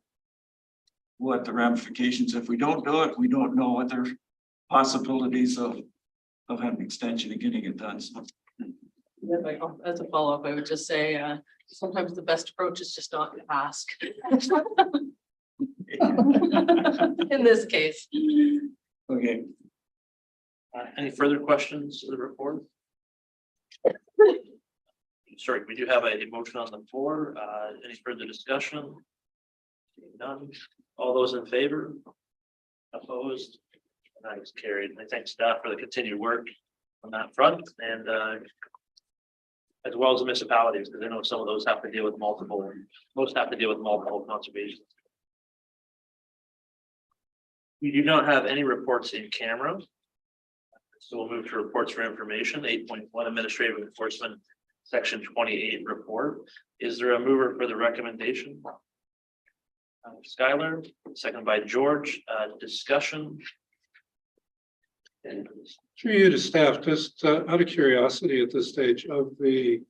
S8: what the ramifications. If we don't do it, we don't know what their possibilities of having extension and getting it done. So
S2: Yeah, like, as a follow-up, I would just say sometimes the best approach is just not to ask. In this case.
S8: okay.
S1: Any further questions of the report? Sorry, we do have a motion on the floor. Any further discussion? Seeing none. All those in favor? Opposed? That is carried. And I thank staff for the continued work on that front, and as well as the municipalities, because I know some of those have to deal with most have to deal with multiple conservations. We do not have any reports in camera. So we'll move to reports for information. 8.1 Administrative Enforcement, Section 28 report. Is there a mover for the recommendation? Skylar, second by George. Discussion.
S4: Through you to staff, just out of curiosity at this stage, of the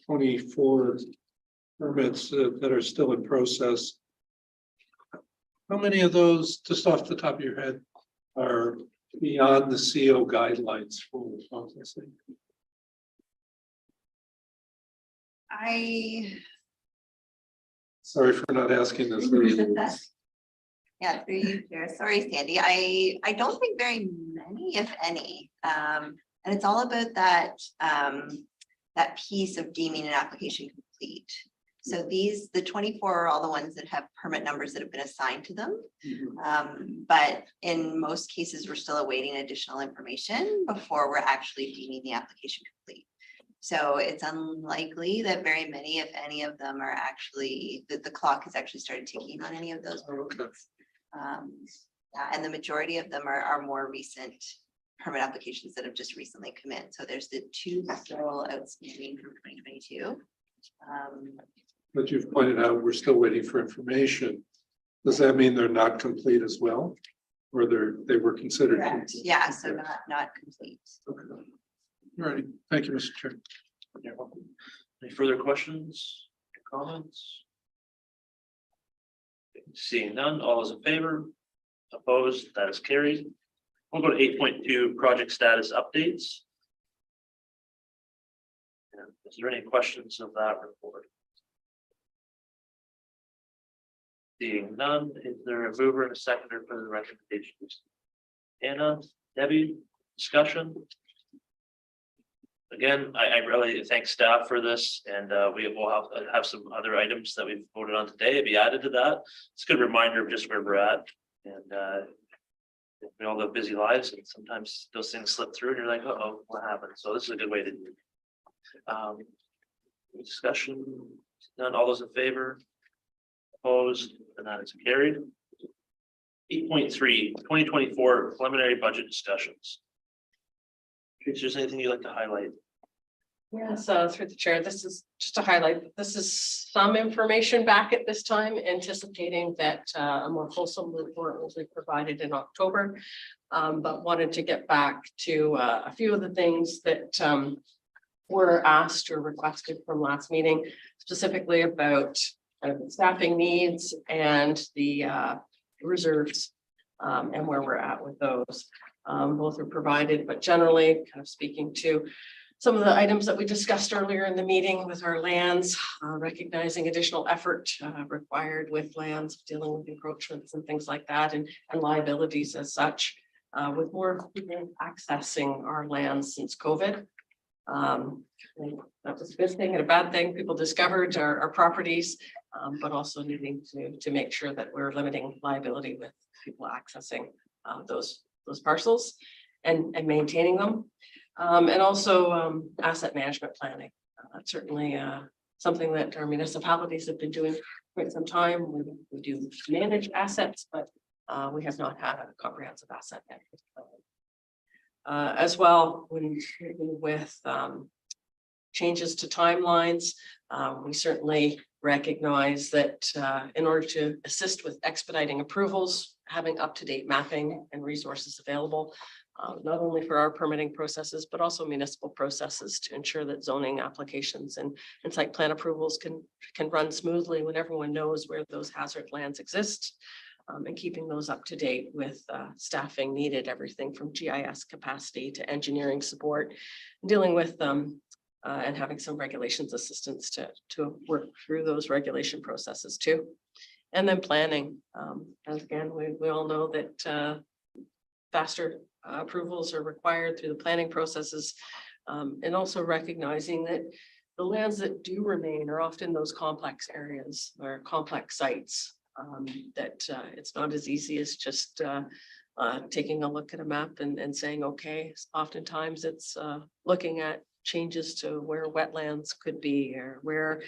S4: 24 permits that are still in process, how many of those, just off the top of your head, are beyond the CO guidelines for processing? Sorry for not asking this.
S12: Yeah, through you, Chair. Sorry, Sandy. I don't think very many, if any. And it's all about that that piece of deeming an application complete. So the 24 are all the ones that have permit numbers that have been assigned to them. But in most cases, we're still awaiting additional information before we're actually deeming the application complete. So it's unlikely that very many, if any of them are actually, that the clock has actually started ticking on any of those permits. And the majority of them are more recent permit applications that have just recently come in. So there's the 2 still outstanding from 2022.
S4: But you've pointed out we're still waiting for information. Does that mean they're not complete as well? Or they were considered
S12: Correct.
S4: complete?
S12: Yeah, so not complete.
S4: Okay. All right, thank you, Mr. Chair.
S1: You're welcome. Any further questions, comments? Seeing none, all those in favor? Opposed, that is carried. We'll go to 8.2, project status updates. And is there any questions of that report? Seeing none, is there a mover and a seconder for the recommendations? Anna, Debbie, discussion? Again, I really thank staff for this, and we will have some other items that we've voted on today be added to that. It's a good reminder of just where we're at, and we all live busy lives, and sometimes those things slip through, and you're like, oh, what happened? So this is a good way to do it. Discussion, none, all those in favor? Opposed, and that is carried. 8.3, 2024 preliminary budget discussions. Is there anything you'd like to highlight?
S2: Yeah, so through the chair, this is just to highlight, this is some information back at this time, anticipating that a more fulsome report will be provided in October. But wanted to get back to a few of the things that were asked or requested from last meeting, specifically about staffing needs and the reserves and where we're at with those. Both are provided, but generally kind of speaking to some of the items that we discussed earlier in the meeting with our lands, recognizing additional effort required with lands, dealing with encroachments and things like that, and liabilities as such, with more people accessing our lands since COVID. That was a good thing and a bad thing. People discovered our properties, but also needing to make sure that we're limiting liability with people accessing those parcels and maintaining them. And also asset management planning. Certainly something that our municipalities have been doing for quite some time. We do manage assets, but we have not had a comprehensive asset management plan. As well, when with changes to timelines, we certainly recognize that in order to assist with expediting approvals, having up-to-date mapping and resources available, not only for our permitting processes, but also municipal processes to ensure that zoning applications and site plan approvals can run smoothly when everyone knows where those hazard lands exist, and keeping those up to date with staffing needed, everything from GIS capacity to engineering support, dealing with and having some regulations assistance to work through those regulation processes too. And then planning. And again, we all know that faster approvals are required through the planning processes, and also recognizing that the lands that do remain are often those complex areas or complex sites, that it's not as easy as just taking a look at a map and saying, okay, oftentimes it's looking at changes to where wetlands could be, or where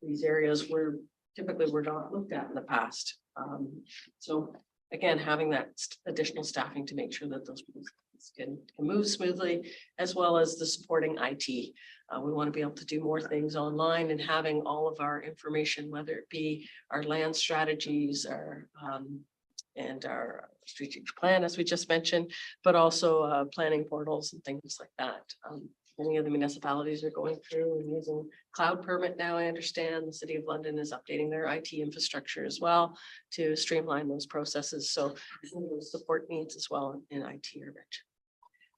S2: these areas were typically were not looked at in the past. So again, having that additional staffing to make sure that those can move smoothly, as well as the supporting IT. We want to be able to do more things online, and having all of our information, whether it be our land strategies, and our strategic plan, as we just mentioned, but also planning portals and things like that. Many of the municipalities are going through and using cloud permit now. I understand the City of London is updating their IT infrastructure as well to streamline those processes. So those support needs as well in IT are rich.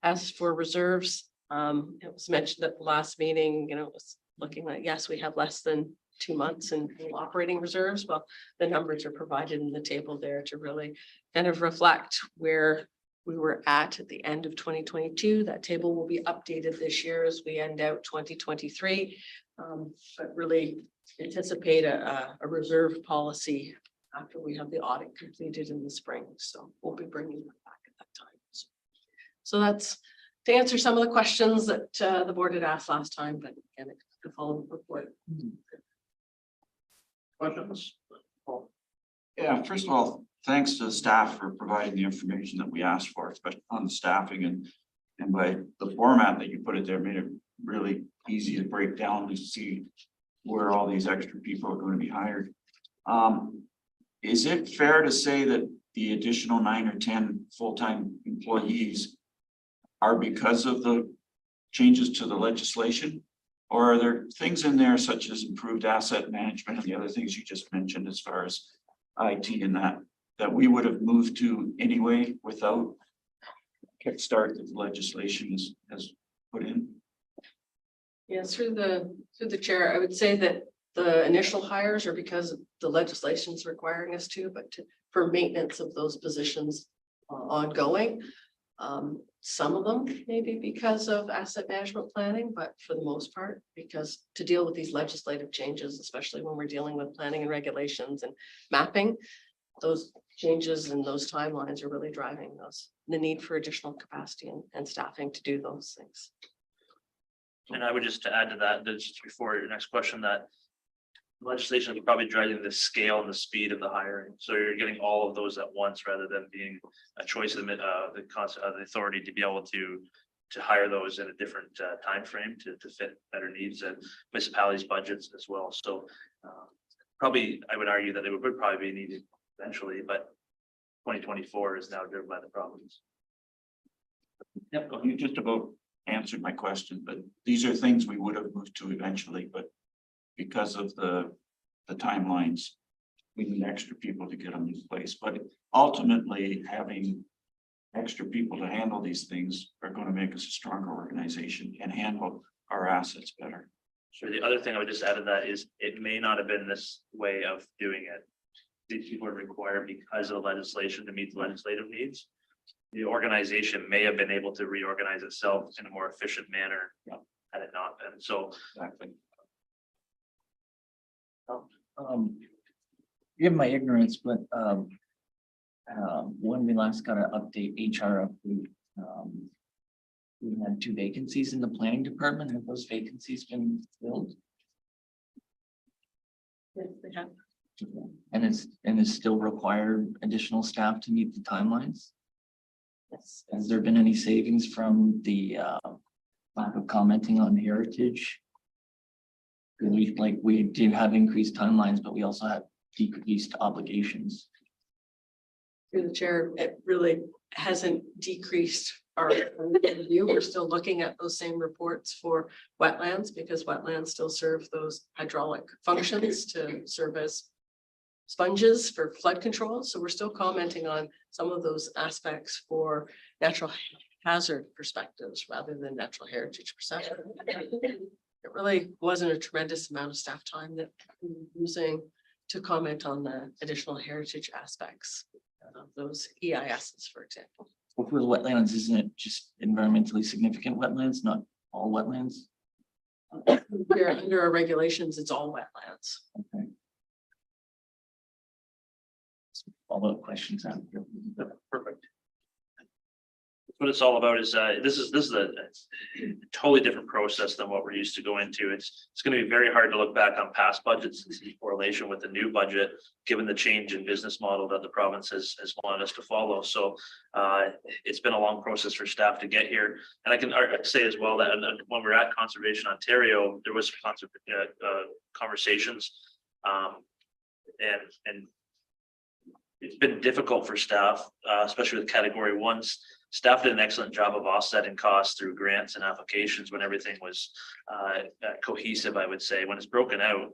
S2: As for reserves, it was mentioned at the last meeting, it was looking like, yes, we have less than 2 months in operating reserves. Well, the numbers are provided in the table there to really kind of reflect where we were at the end of 2022. That table will be updated this year as we end out 2023, but really anticipate a reserve policy after we have the audit completed in the spring. So we'll be bringing that back at that time. So that's to answer some of the questions that the board had asked last time, but again, the following report.
S1: Questions?
S8: Yeah, first of all, thanks to the staff for providing the information that we asked for, especially on the staffing, and by the format that you put it there, made it really easy to break down to see where all these extra people are going to be hired. Is it fair to say that the additional 9 or 10 full-time employees are because of the changes to the legislation? Or are there things in there such as improved asset management and the other things you just mentioned as far as IT and that we would have moved to anyway without kickstart that the legislation has put in?
S2: Yeah, through the chair, I would say that the initial hires are because the legislation is requiring us to, but for maintenance of those positions ongoing. Some of them maybe because of asset management planning, but for the most part, because to deal with these legislative changes, especially when we're dealing with planning and regulations and mapping, those changes and those timelines are really driving the need for additional capacity and staffing to do those things.
S1: And I would just to add to that, just before your next question, that legislation is probably driving the scale and the speed of the hiring. So you're getting all of those at once rather than being a choice of the authority to be able to hire those in a different time frame to fit better needs and municipalities' budgets as well. So probably I would argue that it would probably be needed eventually, but 2024 is now driven by the province.
S8: Yep, you just about answered my question, but these are things we would have moved to eventually, but because of the timelines, we need extra people to get them in place. But ultimately, having extra people to handle these things are going to make us a stronger organization and handle our assets better.
S1: Sure. The other thing I would just add to that is it may not have been this way of doing it. These people are required because of the legislation to meet the legislative needs. The organization may have been able to reorganize itself in a more efficient manner had it not been. So
S8: Exactly.
S10: Given my ignorance, but when we last got an update, HR approved, we had 2 vacancies in the planning department. Have those vacancies been filled?
S2: Yes, they have.
S10: And is still required additional staff to meet the timelines?
S2: Yes.
S10: Has there been any savings from the lack of commenting on heritage? We did have increased timelines, but we also had decreased obligations.
S2: Through the chair, it really hasn't decreased our review. We're still looking at those same reports for wetlands because wetlands still serve those hydraulic functions to serve as sponges for flood control. So we're still commenting on some of those aspects for natural hazard perspectives rather than natural heritage perspective. It really wasn't a tremendous amount of staff time that we were using to comment on the additional heritage aspects of those EISs, for example.
S10: Well, for the wetlands, isn't it just environmentally significant wetlands, not all wetlands?
S2: Here, under our regulations, it's all wetlands.
S10: Okay. Follow-up questions after.
S1: perfect. What it's all about is this is a totally different process than what we're used to go into. It's going to be very hard to look back on past budgets and see correlation with the new budget, given the change in business model that the province has wanted us to follow. So it's been a long process for staff to get here. And I can say as well that when we're at Conservation Ontario, there was conversations and it's been difficult for staff, especially with category ones. Staff did an excellent job of offsetting costs through grants and applications when everything was cohesive, I would say. When it's broken out,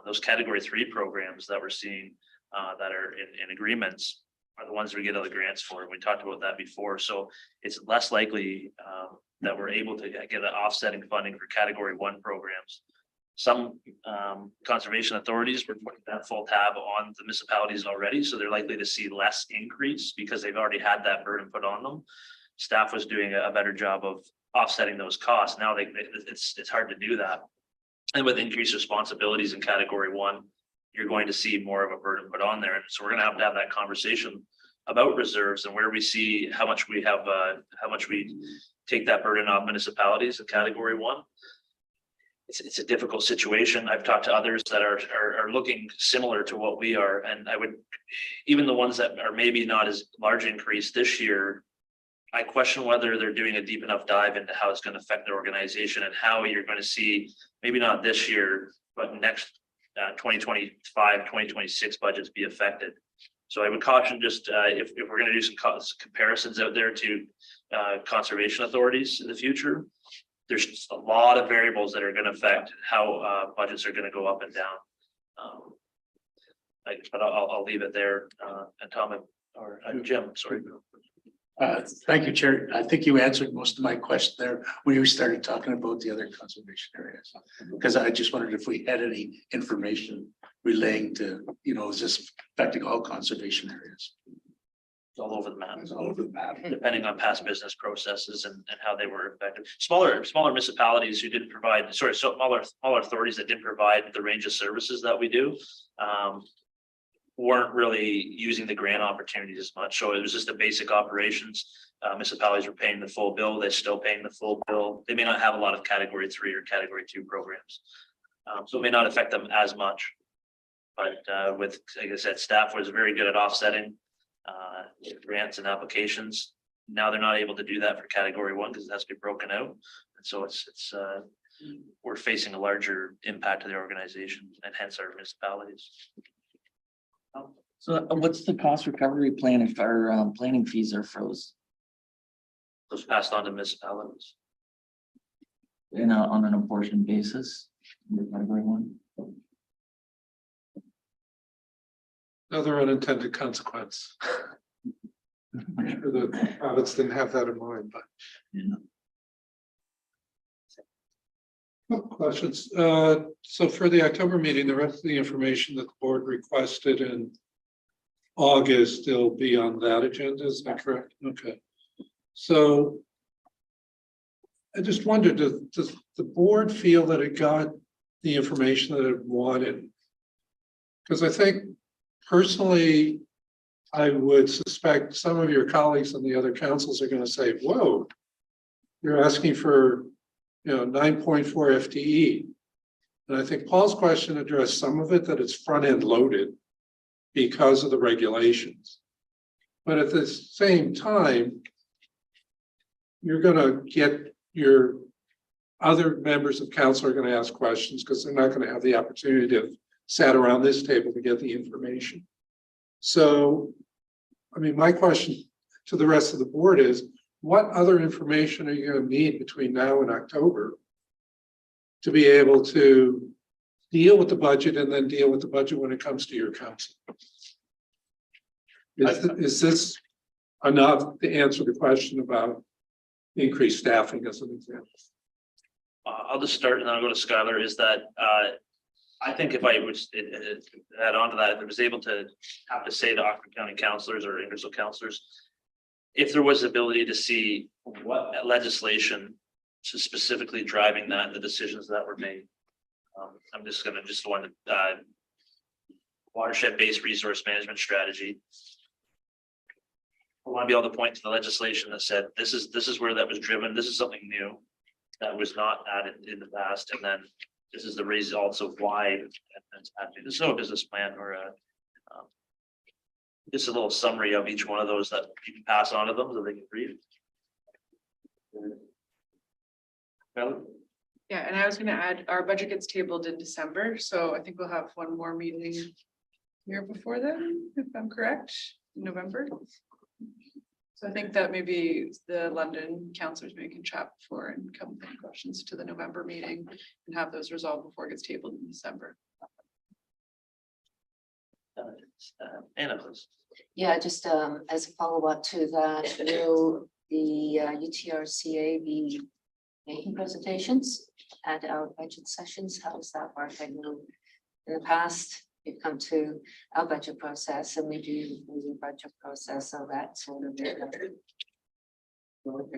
S1: those category 3 programs that we're seeing that are in agreements are the ones we get other grants for. We talked about that before. So it's less likely that we're able to get an offsetting funding for category 1 programs. Some conservation authorities were putting that full tab on the municipalities already, so they're likely to see less increase because they've already had that burden put on them. Staff was doing a better job of offsetting those costs. Now it's hard to do that. And with increased responsibilities in category 1, you're going to see more of a burden put on there. And so we're going to have that conversation about reserves and where we see how much we have, how much we take that burden off municipalities in category 1. It's a difficult situation. I've talked to others that are looking similar to what we are. And I would, even the ones that are maybe not as large increase this year, I question whether they're doing a deep enough dive into how it's going to affect their organization and how you're going to see, maybe not this year, but next 2025, 2026 budgets be affected. So I would caution just if we're going to do some comparisons out there to conservation authorities in the future, there's just a lot of variables that are going to affect how budgets are going to go up and down. But I'll leave it there. And Tom or Jim, sorry.
S5: Thank you, Chair. I think you answered most of my question there when you started talking about the other conservation areas. Because I just wondered if we had any information relating to, is this affecting all conservation areas?
S1: It's all over the map.
S5: It's all over the map.
S1: Depending on past business processes and how they were affected. Smaller municipalities who didn't provide, smaller authorities that didn't provide the range of services that we do. Weren't really using the grant opportunities as much. So it was just the basic operations. Municipalities were paying the full bill. They're still paying the full bill. They may not have a lot of category 3 or category 2 programs. So it may not affect them as much. But with, like I said, staff was very good at offsetting grants and applications. Now they're not able to do that for category 1 because it has to be broken out. And so it's we're facing a larger impact to the organization and hence our municipalities.
S10: So what's the cost recovery plan if our planning fees are froze
S1: Those passed on to municipalities.
S10: on an apportioned basis? Under category 1?
S4: Another unintended consequence. I'm sure the province didn't have that in mind, but.
S10: Yeah.
S4: Questions. So for the October meeting, the rest of the information that the board requested in August, they'll be on that agenda, is that correct? Okay. So I just wondered, does the board feel that it got the information that it wanted? Because I think personally, I would suspect some of your colleagues on the other councils are going to say, whoa, you're asking for 9.4 FTE. And I think Paul's question addressed some of it, that it's front end loaded because of the regulations. But at the same time, you're going to get your other members of council are going to ask questions because they're not going to have the opportunity to sit around this table to get the information. So, I mean, my question to the rest of the board is, what other information are you going to need between now and October to be able to deal with the budget and then deal with the budget when it comes to your council? Is this enough to answer the question about increased staffing as an example?
S1: I'll just start and then I'll go to Skylar. Is that I think if I was add on to that, if I was able to have to say to Oxford County councilors or Ingersoll councilors, if there was ability to see what legislation is specifically driving that and the decisions that were made. I'm just want to watershed-based resource management strategy. I want to be able to point to the legislation that said this is where that was driven. This is something new that was not added in the past, and then this is the results of why it's happening. There's no business plan or just a little summary of each one of those that you can pass on to them so they can read.
S3: Yeah, and I was gonna add, our budget gets tabled in December, so I think we'll have one more meeting here before then, if I'm correct, in November. So I think that maybe the London councillors maybe can chat before and come with any questions to the November meeting and have those resolved before it gets tabled in December.
S1: Anna, please.
S9: Yeah, just as a follow-up to that, will the UTRCA be making presentations at our budget sessions? How does that work? I know in the past, we've come to our budget process and we do the budget process, so that's sort of the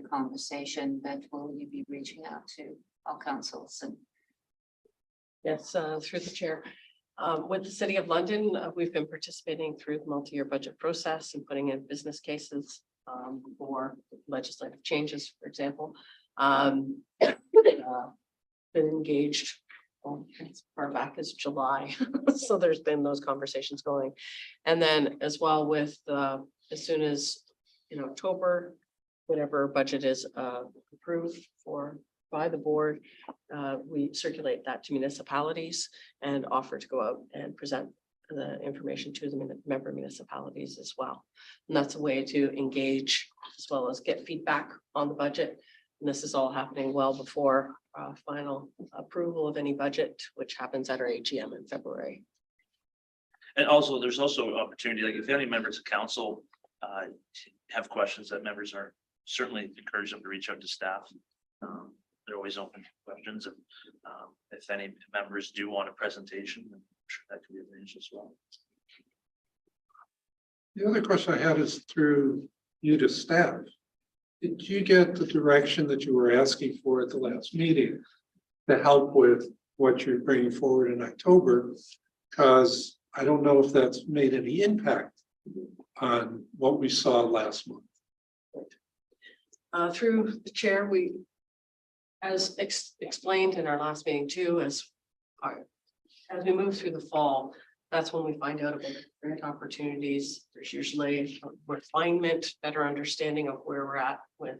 S9: conversation, but will you be reaching out to all councils and
S2: Yes, through the chair. With the City of London, we've been participating through the multi-year budget process and putting in business cases for legislative changes, for example. Been engaged as far back as July. So there's been those conversations going. And then as well with as soon as in October, whatever budget is approved by the board, we circulate that to municipalities and offer to go out and present the information to the member municipalities as well. And that's a way to engage as well as get feedback on the budget. And this is all happening well before final approval of any budget, which happens at our AGM in February.
S1: And also, there's also an opportunity, like if any members of council have questions that members are certainly encourage them to reach out to staff. They're always open to questions, and if any members do want a presentation, I'm sure that can be arranged as well.
S4: The other question I had is through you to staff. Did you get the direction that you were asking for at the last meeting to help with what you're bringing forward in October? Because I don't know if that's made any impact on what we saw last month.
S2: Through the chair, we, as explained in our last meeting too, as we move through the fall, that's when we find out about grant opportunities. There's usually a refinement, better understanding of where we're at with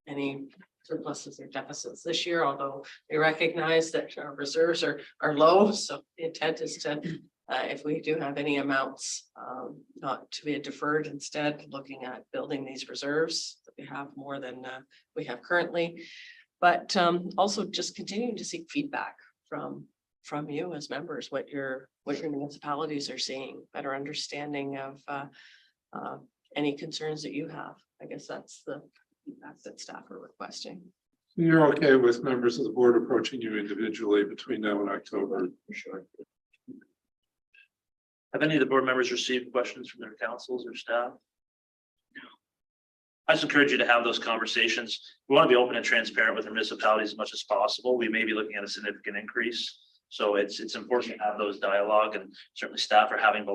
S2: any surpluses or deficits this year, although we recognize that our reserves are low. So the intent is to, if we do have any amounts, not to be deferred, instead looking at building these reserves that we have more than we have currently. But also just continuing to seek feedback from you as members, what your municipalities are seeing, better understanding of any concerns that you have. I guess that's the feedback that staff are requesting.
S4: You're okay with members of the board approaching you individually between now and October?
S2: For sure.
S1: Have any of the board members received questions from their councils or staff? I just encourage you to have those conversations. We want to be open and transparent with the municipalities as much as possible. We may be looking at a significant increase. So it's important to have those dialogue, and certainly staff are having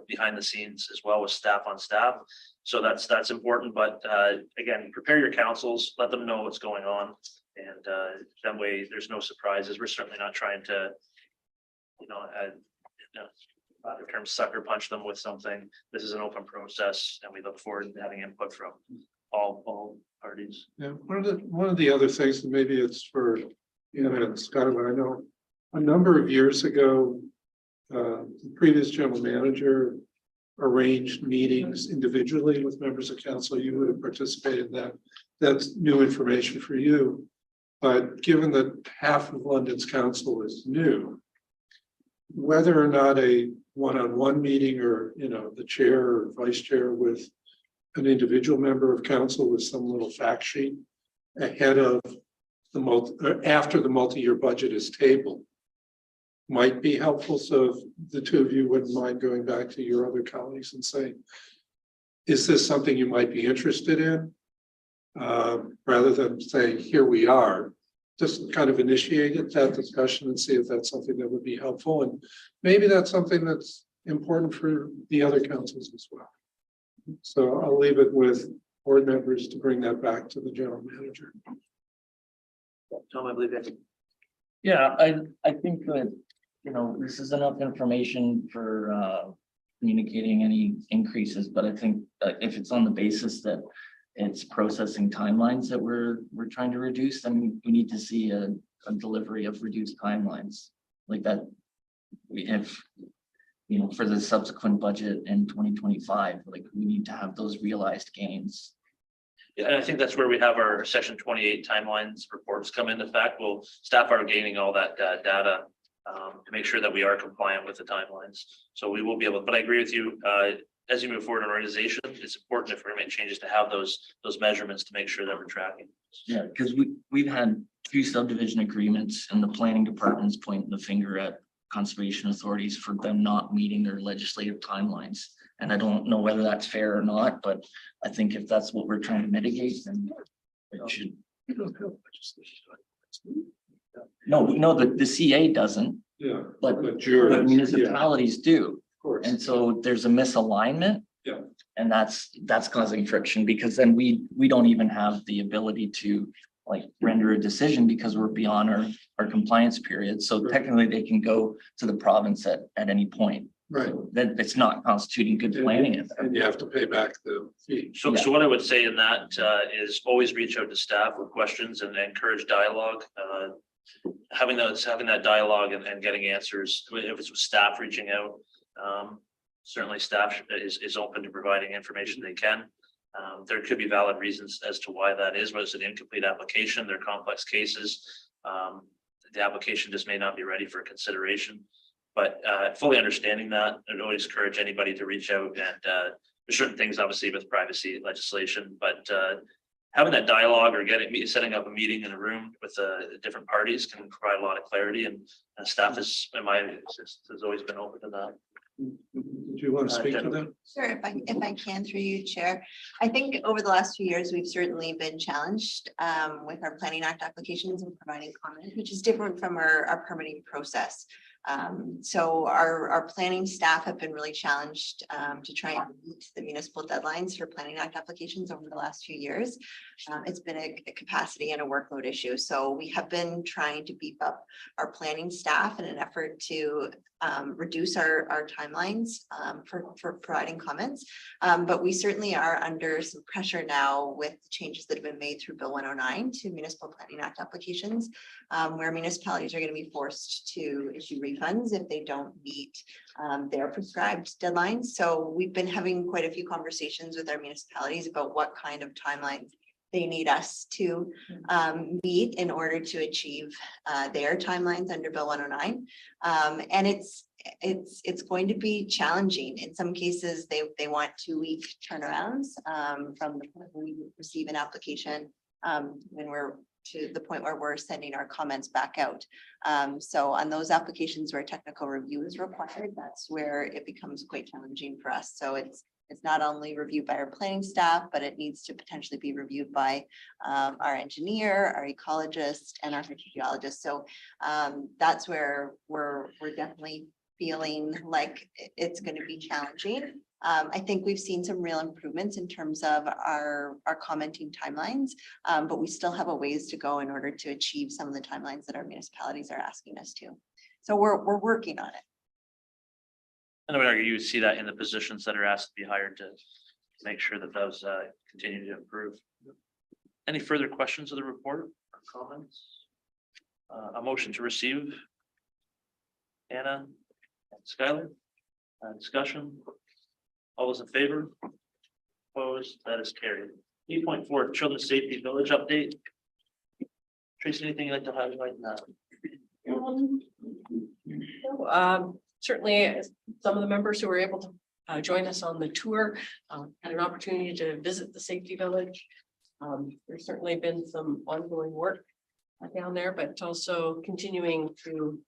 S1: behind the scenes as well with staff on staff. So that's important. But again, prepare your councils, let them know what's going on. And that way there's no surprises. We're certainly not trying to, the term sucker punch them with something. This is an open process, and we look forward to having input from all parties.
S4: Yeah, one of the other things, and maybe it's for Anna and Skylar, I know a number of years ago, the previous general manager arranged meetings individually with members of council. You would have participated in that. That's new information for you. But given that half of London's council is new, whether or not a one-on-one meeting or, the chair or vice chair with an individual member of council with some little fact sheet ahead of after the multi-year budget is tabled might be helpful. So if the two of you wouldn't mind going back to your other colleagues and saying, is this something you might be interested in? Rather than saying, here we are, just kind of initiate that discussion and see if that's something that would be helpful. And maybe that's something that's important for the other councils as well. So I'll leave it with board members to bring that back to the general manager.
S1: Tom, I believe that.
S10: Yeah, I think that, this is enough information for communicating any increases, but I think that if it's on the basis that it's processing timelines that we're trying to reduce, then we need to see a delivery of reduced timelines like that. We have, for the subsequent budget in 2025, like we need to have those realized gains.
S1: Yeah, and I think that's where we have our section 28 timelines reports come into effect. Staff are gaining all that data to make sure that we are compliant with the timelines. So we will be able, but I agree with you, as you move forward in organization, it's important if we're going to make changes to have those measurements to make sure that we're tracking.
S10: Yeah, because we've had 2 subdivision agreements and the planning department's pointing the finger at conservation authorities for them not meeting their legislative timelines. And I don't know whether that's fair or not, but I think if that's what we're trying to mitigate, then it should. No, the CA doesn't,
S4: Yeah,
S10: but
S4: yours,
S10: municipalities do.
S4: of course.
S10: And so there's a misalignment.
S4: Yeah.
S10: And that's causing friction, because then we don't even have the ability to render a decision because we're beyond our compliance period. So technically they can go to the province at any point.
S4: Right.
S10: So that it's not constituting good planning.
S4: And you have to pay back the fee.
S1: So what I would say in that is always reach out to staff with questions and encourage dialogue. having that dialogue and getting answers, if it's with staff reaching out. Certainly staff is open to providing information they can. There could be valid reasons as to why that is, whether it's an incomplete application, they're complex cases. The application just may not be ready for consideration. But fully understanding that, I'd always encourage anybody to reach out, and there's certain things obviously with privacy legislation, but having that dialogue or setting up a meeting in a room with different parties can provide a lot of clarity, and staff has always been open to that.
S4: Do you want to speak to that?
S12: Sure, if I can through you, Chair. I think over the last few years, we've certainly been challenged with our Planning Act applications and providing comment, which is different from our permitting process. So our planning staff have been really challenged to try and meet the municipal deadlines for Planning Act applications over the last few years. It's been a capacity and a workload issue. So we have been trying to beef up our planning staff in an effort to reduce our timelines for providing comments. But we certainly are under some pressure now with the changes that have been made through Bill 109 to Municipal Planning Act applications, where municipalities are going to be forced to issue refunds if they don't meet their prescribed deadlines. So we've been having quite a few conversations with our municipalities about what kind of timelines they need us to meet in order to achieve their timelines under Bill 109. And it's going to be challenging. In some cases, they want 2-week turnarounds from the point when we receive an application when we're to the point where we're sending our comments back out. So on those applications where technical review is required, that's where it becomes quite challenging for us. So it's not only reviewed by our planning staff, but it needs to potentially be reviewed by our engineer, our ecologist, and our hydrogeologist. So that's where we're definitely feeling like it's going to be challenging. I think we've seen some real improvements in terms of our commenting timelines, but we still have a ways to go in order to achieve some of the timelines that our municipalities are asking us to. So we're working on it.
S1: And I would argue you would see that in the positions that are asked to be hired to make sure that those continue to improve. Any further questions of the report or comments? A motion to receive. Anna, Skylar, discussion. All those in favor? Opposed? That is carried. 8.4 Children's Safety Village update. Tracy, anything you'd like to highlight in that?
S2: Certainly some of the members who were able to join us on the tour had an opportunity to visit the safety village. There's certainly been some ongoing work down there, but also continuing to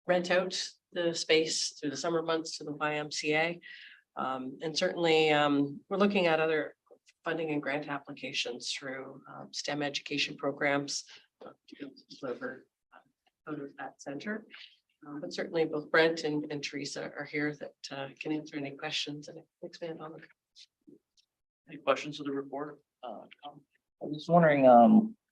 S2: rent out the space through the summer months to the YMCA. And certainly we're looking at other funding and grant applications through STEM education programs to deliver out of that center. But certainly both Brent and Teresa are here that can answer any questions and expand on them.
S1: Any questions of the report?
S10: I was wondering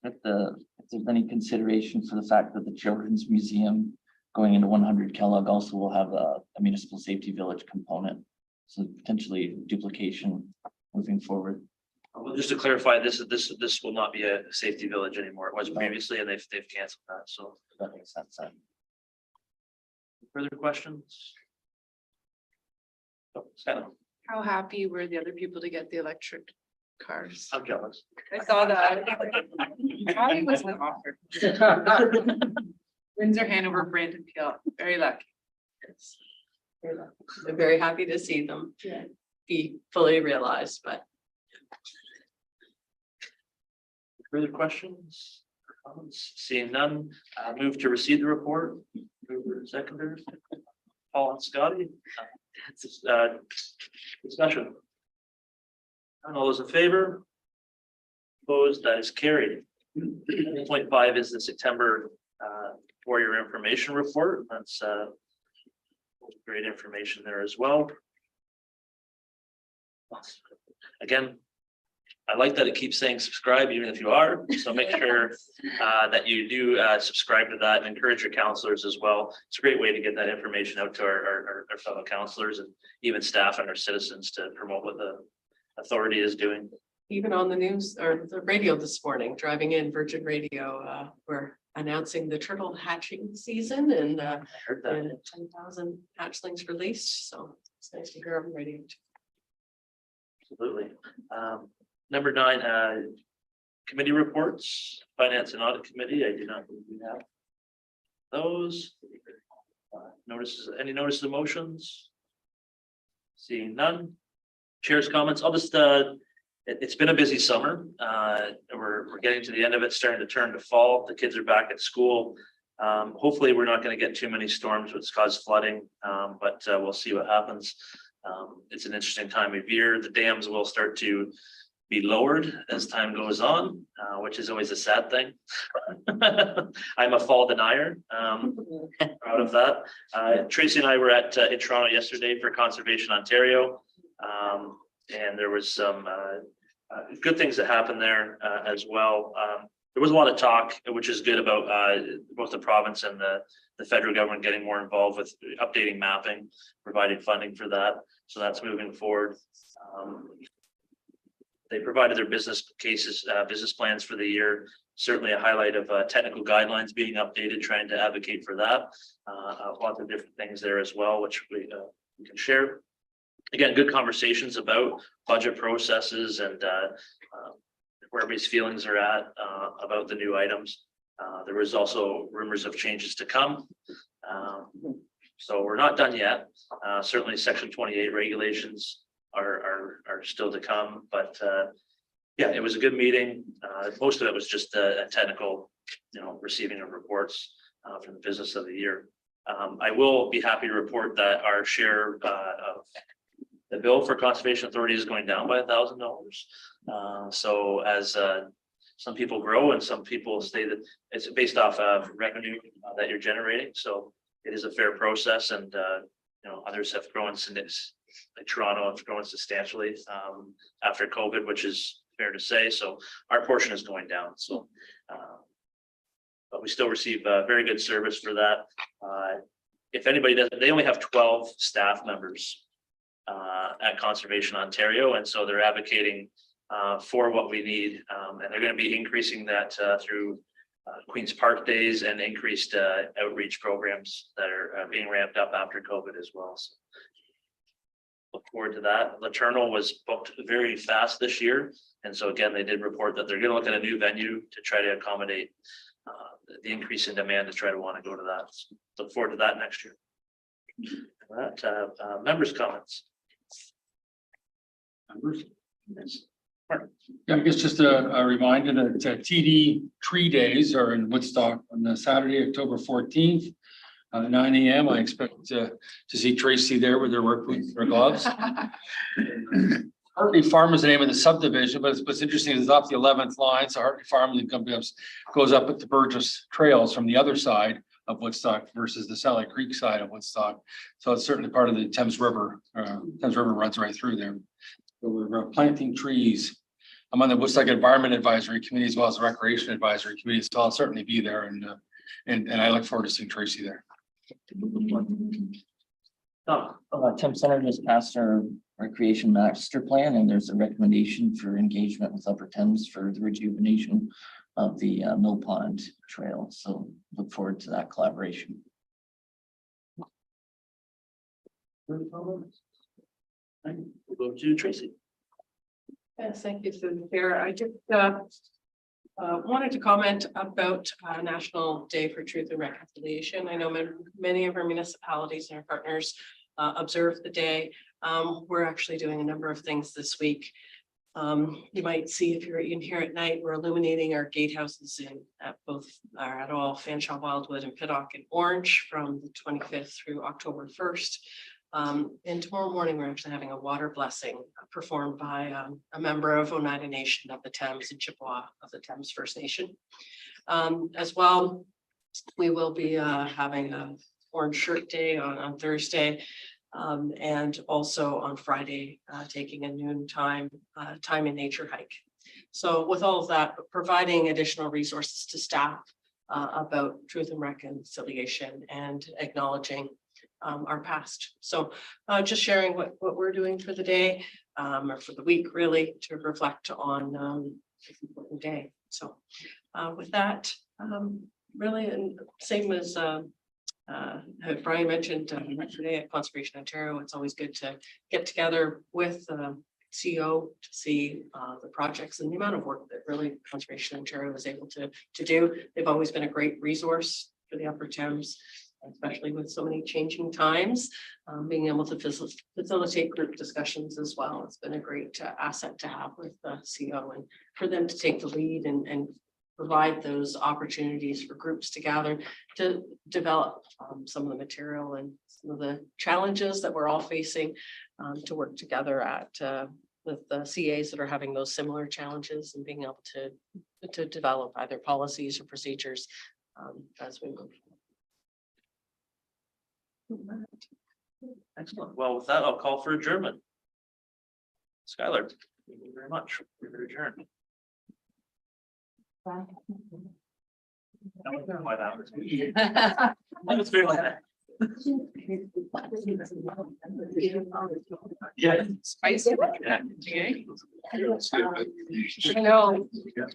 S10: if there's any consideration for the fact that the Children's Museum going into 100 Kellogg also will have a municipal safety village component. So potentially duplication moving forward.
S1: Well, just to clarify, this will not be a safety village anymore. It was previously, and they've canceled that. So
S10: That makes sense.
S1: further questions? Oh, Skylar,
S3: How happy were the other people to get the electric cars?
S1: I'm jealous.
S3: I saw that. I wasn't offered. Windsor, Hanover, Brandon, Peel, very lucky.
S2: I'm very happy to see them be fully realized, but
S1: Further questions? Comments? Seeing none, move to receive the report. Mover, seconder. Paul and Scotty. Discussion. And all those in favor? Opposed? That is carried. 8.5 is the September for your information report. That's great information there as well. Again, I like that it keeps saying subscribe even if you are, so make sure that you do subscribe to that and encourage your counselors as well. It's a great way to get that information out to our fellow counselors and even staff and our citizens to promote what the authority is doing.
S2: even on the news or the radio this morning, driving in Virgin Radio, where announcing the turtle hatching season and
S1: I heard that.
S2: 10,000 hatchlings released. So it's nice to hear them ready to.
S1: Absolutely. Number 9, committee reports, Finance and Audit Committee. I do not believe we have those. Notices, any notices of motions? Seeing none. Chair's comments. I'll just, it's been a busy summer. We're getting to the end of it, starting to turn to fall. The kids are back at school. Hopefully, we're not going to get too many storms which cause flooding, but we'll see what happens. It's an interesting time of year. The dams will start to be lowered as time goes on, which is always a sad thing. I'm a fall denier, proud of that. Tracy and I were at in Toronto yesterday for Conservation Ontario. And there was some good things that happened there as well. There was a lot of talk, which is good, about both the province and the federal government getting more involved with updating mapping, providing funding for that. So that's moving forward. They provided their business cases, business plans for the year. Certainly a highlight of technical guidelines being updated, trying to advocate for that. Lots of different things there as well, which we can share. Again, good conversations about budget processes and where everybody's feelings are at about the new items. There was also rumors of changes to come. So we're not done yet. Certainly Section 28 regulations are still to come, but yeah, it was a good meeting. Most of it was just a technical, receiving of reports from the business of the year. I will be happy to report that our share of the bill for Conservation Authority is going down by $1,000. So as some people grow and some people say that it's based off of revenue that you're generating. So it is a fair process, and others have grown, like Toronto have grown substantially after COVID, which is fair to say. So our portion is going down. So, but we still receive very good service for that. If anybody doesn't, they only have 12 staff members at Conservation Ontario, and so they're advocating for what we need, and they're going to be increasing that through Queen's Park Days and increased outreach programs that are being ramped up after COVID as well. So look forward to that. Laternal was booked very fast this year, and so again, they did report that they're going to look at a new venue to try to accommodate the increase in demand to try to want to go to that. So look forward to that next year. That members' comments.
S6: Members?
S1: Yes.
S6: Yeah, I guess just a reminder that TD Tree Days are in Woodstock on the Saturday, October 14th. 9 a.m. I expect to see Tracy there with her work boots or gloves. Hartley Farm is the name of the subdivision, but what's interesting is it's off the 11th line. So Hartley Farm goes up at the Burgess Trails from the other side of Woodstock versus the Sally Creek side of Woodstock. So it's certainly part of the Thames River. Thames River runs right through there. So we're planting trees. I'm on the Woodstock Environment Advisory Committee as well as the Recreation Advisory Committee, so I'll certainly be there, and I look forward to seeing Tracy there.
S10: Tim Center just passed our recreation master plan, and there's a recommendation for engagement with Upper Thames for the rejuvenation of the Mill Pond Trail. So look forward to that collaboration.
S1: We'll go to Tracy.
S2: Yes, thank you, Susan. Chair. I just wanted to comment about National Day for Truth and Reconciliation. I know many of our municipalities and our partners observe the day. We're actually doing a number of things this week. You might see if you're in here at night, we're illuminating our gatehouses at all Fanshawe, Wildwood, and Piddock in orange from the 25th through October 1st. And tomorrow morning, we're actually having a water blessing performed by a member of Oneida Nation of the Thames and Chippewa of the Thames First Nation. As well, we will be having a Orange Shirt Day on Thursday, and also on Friday, taking a noon time in nature hike. So with all of that, providing additional resources to staff about truth and reconciliation and acknowledging our past. So just sharing what we're doing for the day or for the week, really, to reflect on this important day. So with that, really, and same as Brian mentioned today at Conservation Ontario, it's always good to get together with CO to see the projects and the amount of work that really Conservation Ontario was able to do. They've always been a great resource for the Upper Thames, especially with so many changing times. Being able to facilitate group discussions as well. It's been a great asset to have with CO and for them to take the lead and provide those opportunities for groups to gather to develop some of the material and some of the challenges that we're all facing to work together at with the CAs that are having those similar challenges and being able to develop either policies or procedures as we move.
S1: Excellent. Well, with that, I'll call for adjournment. Skylar, thank you very much. We're adjourned. That was 5 hours. That was very long. Yeah.
S3: Spicy.
S1: Yeah.
S2: I know.
S4: Yeah.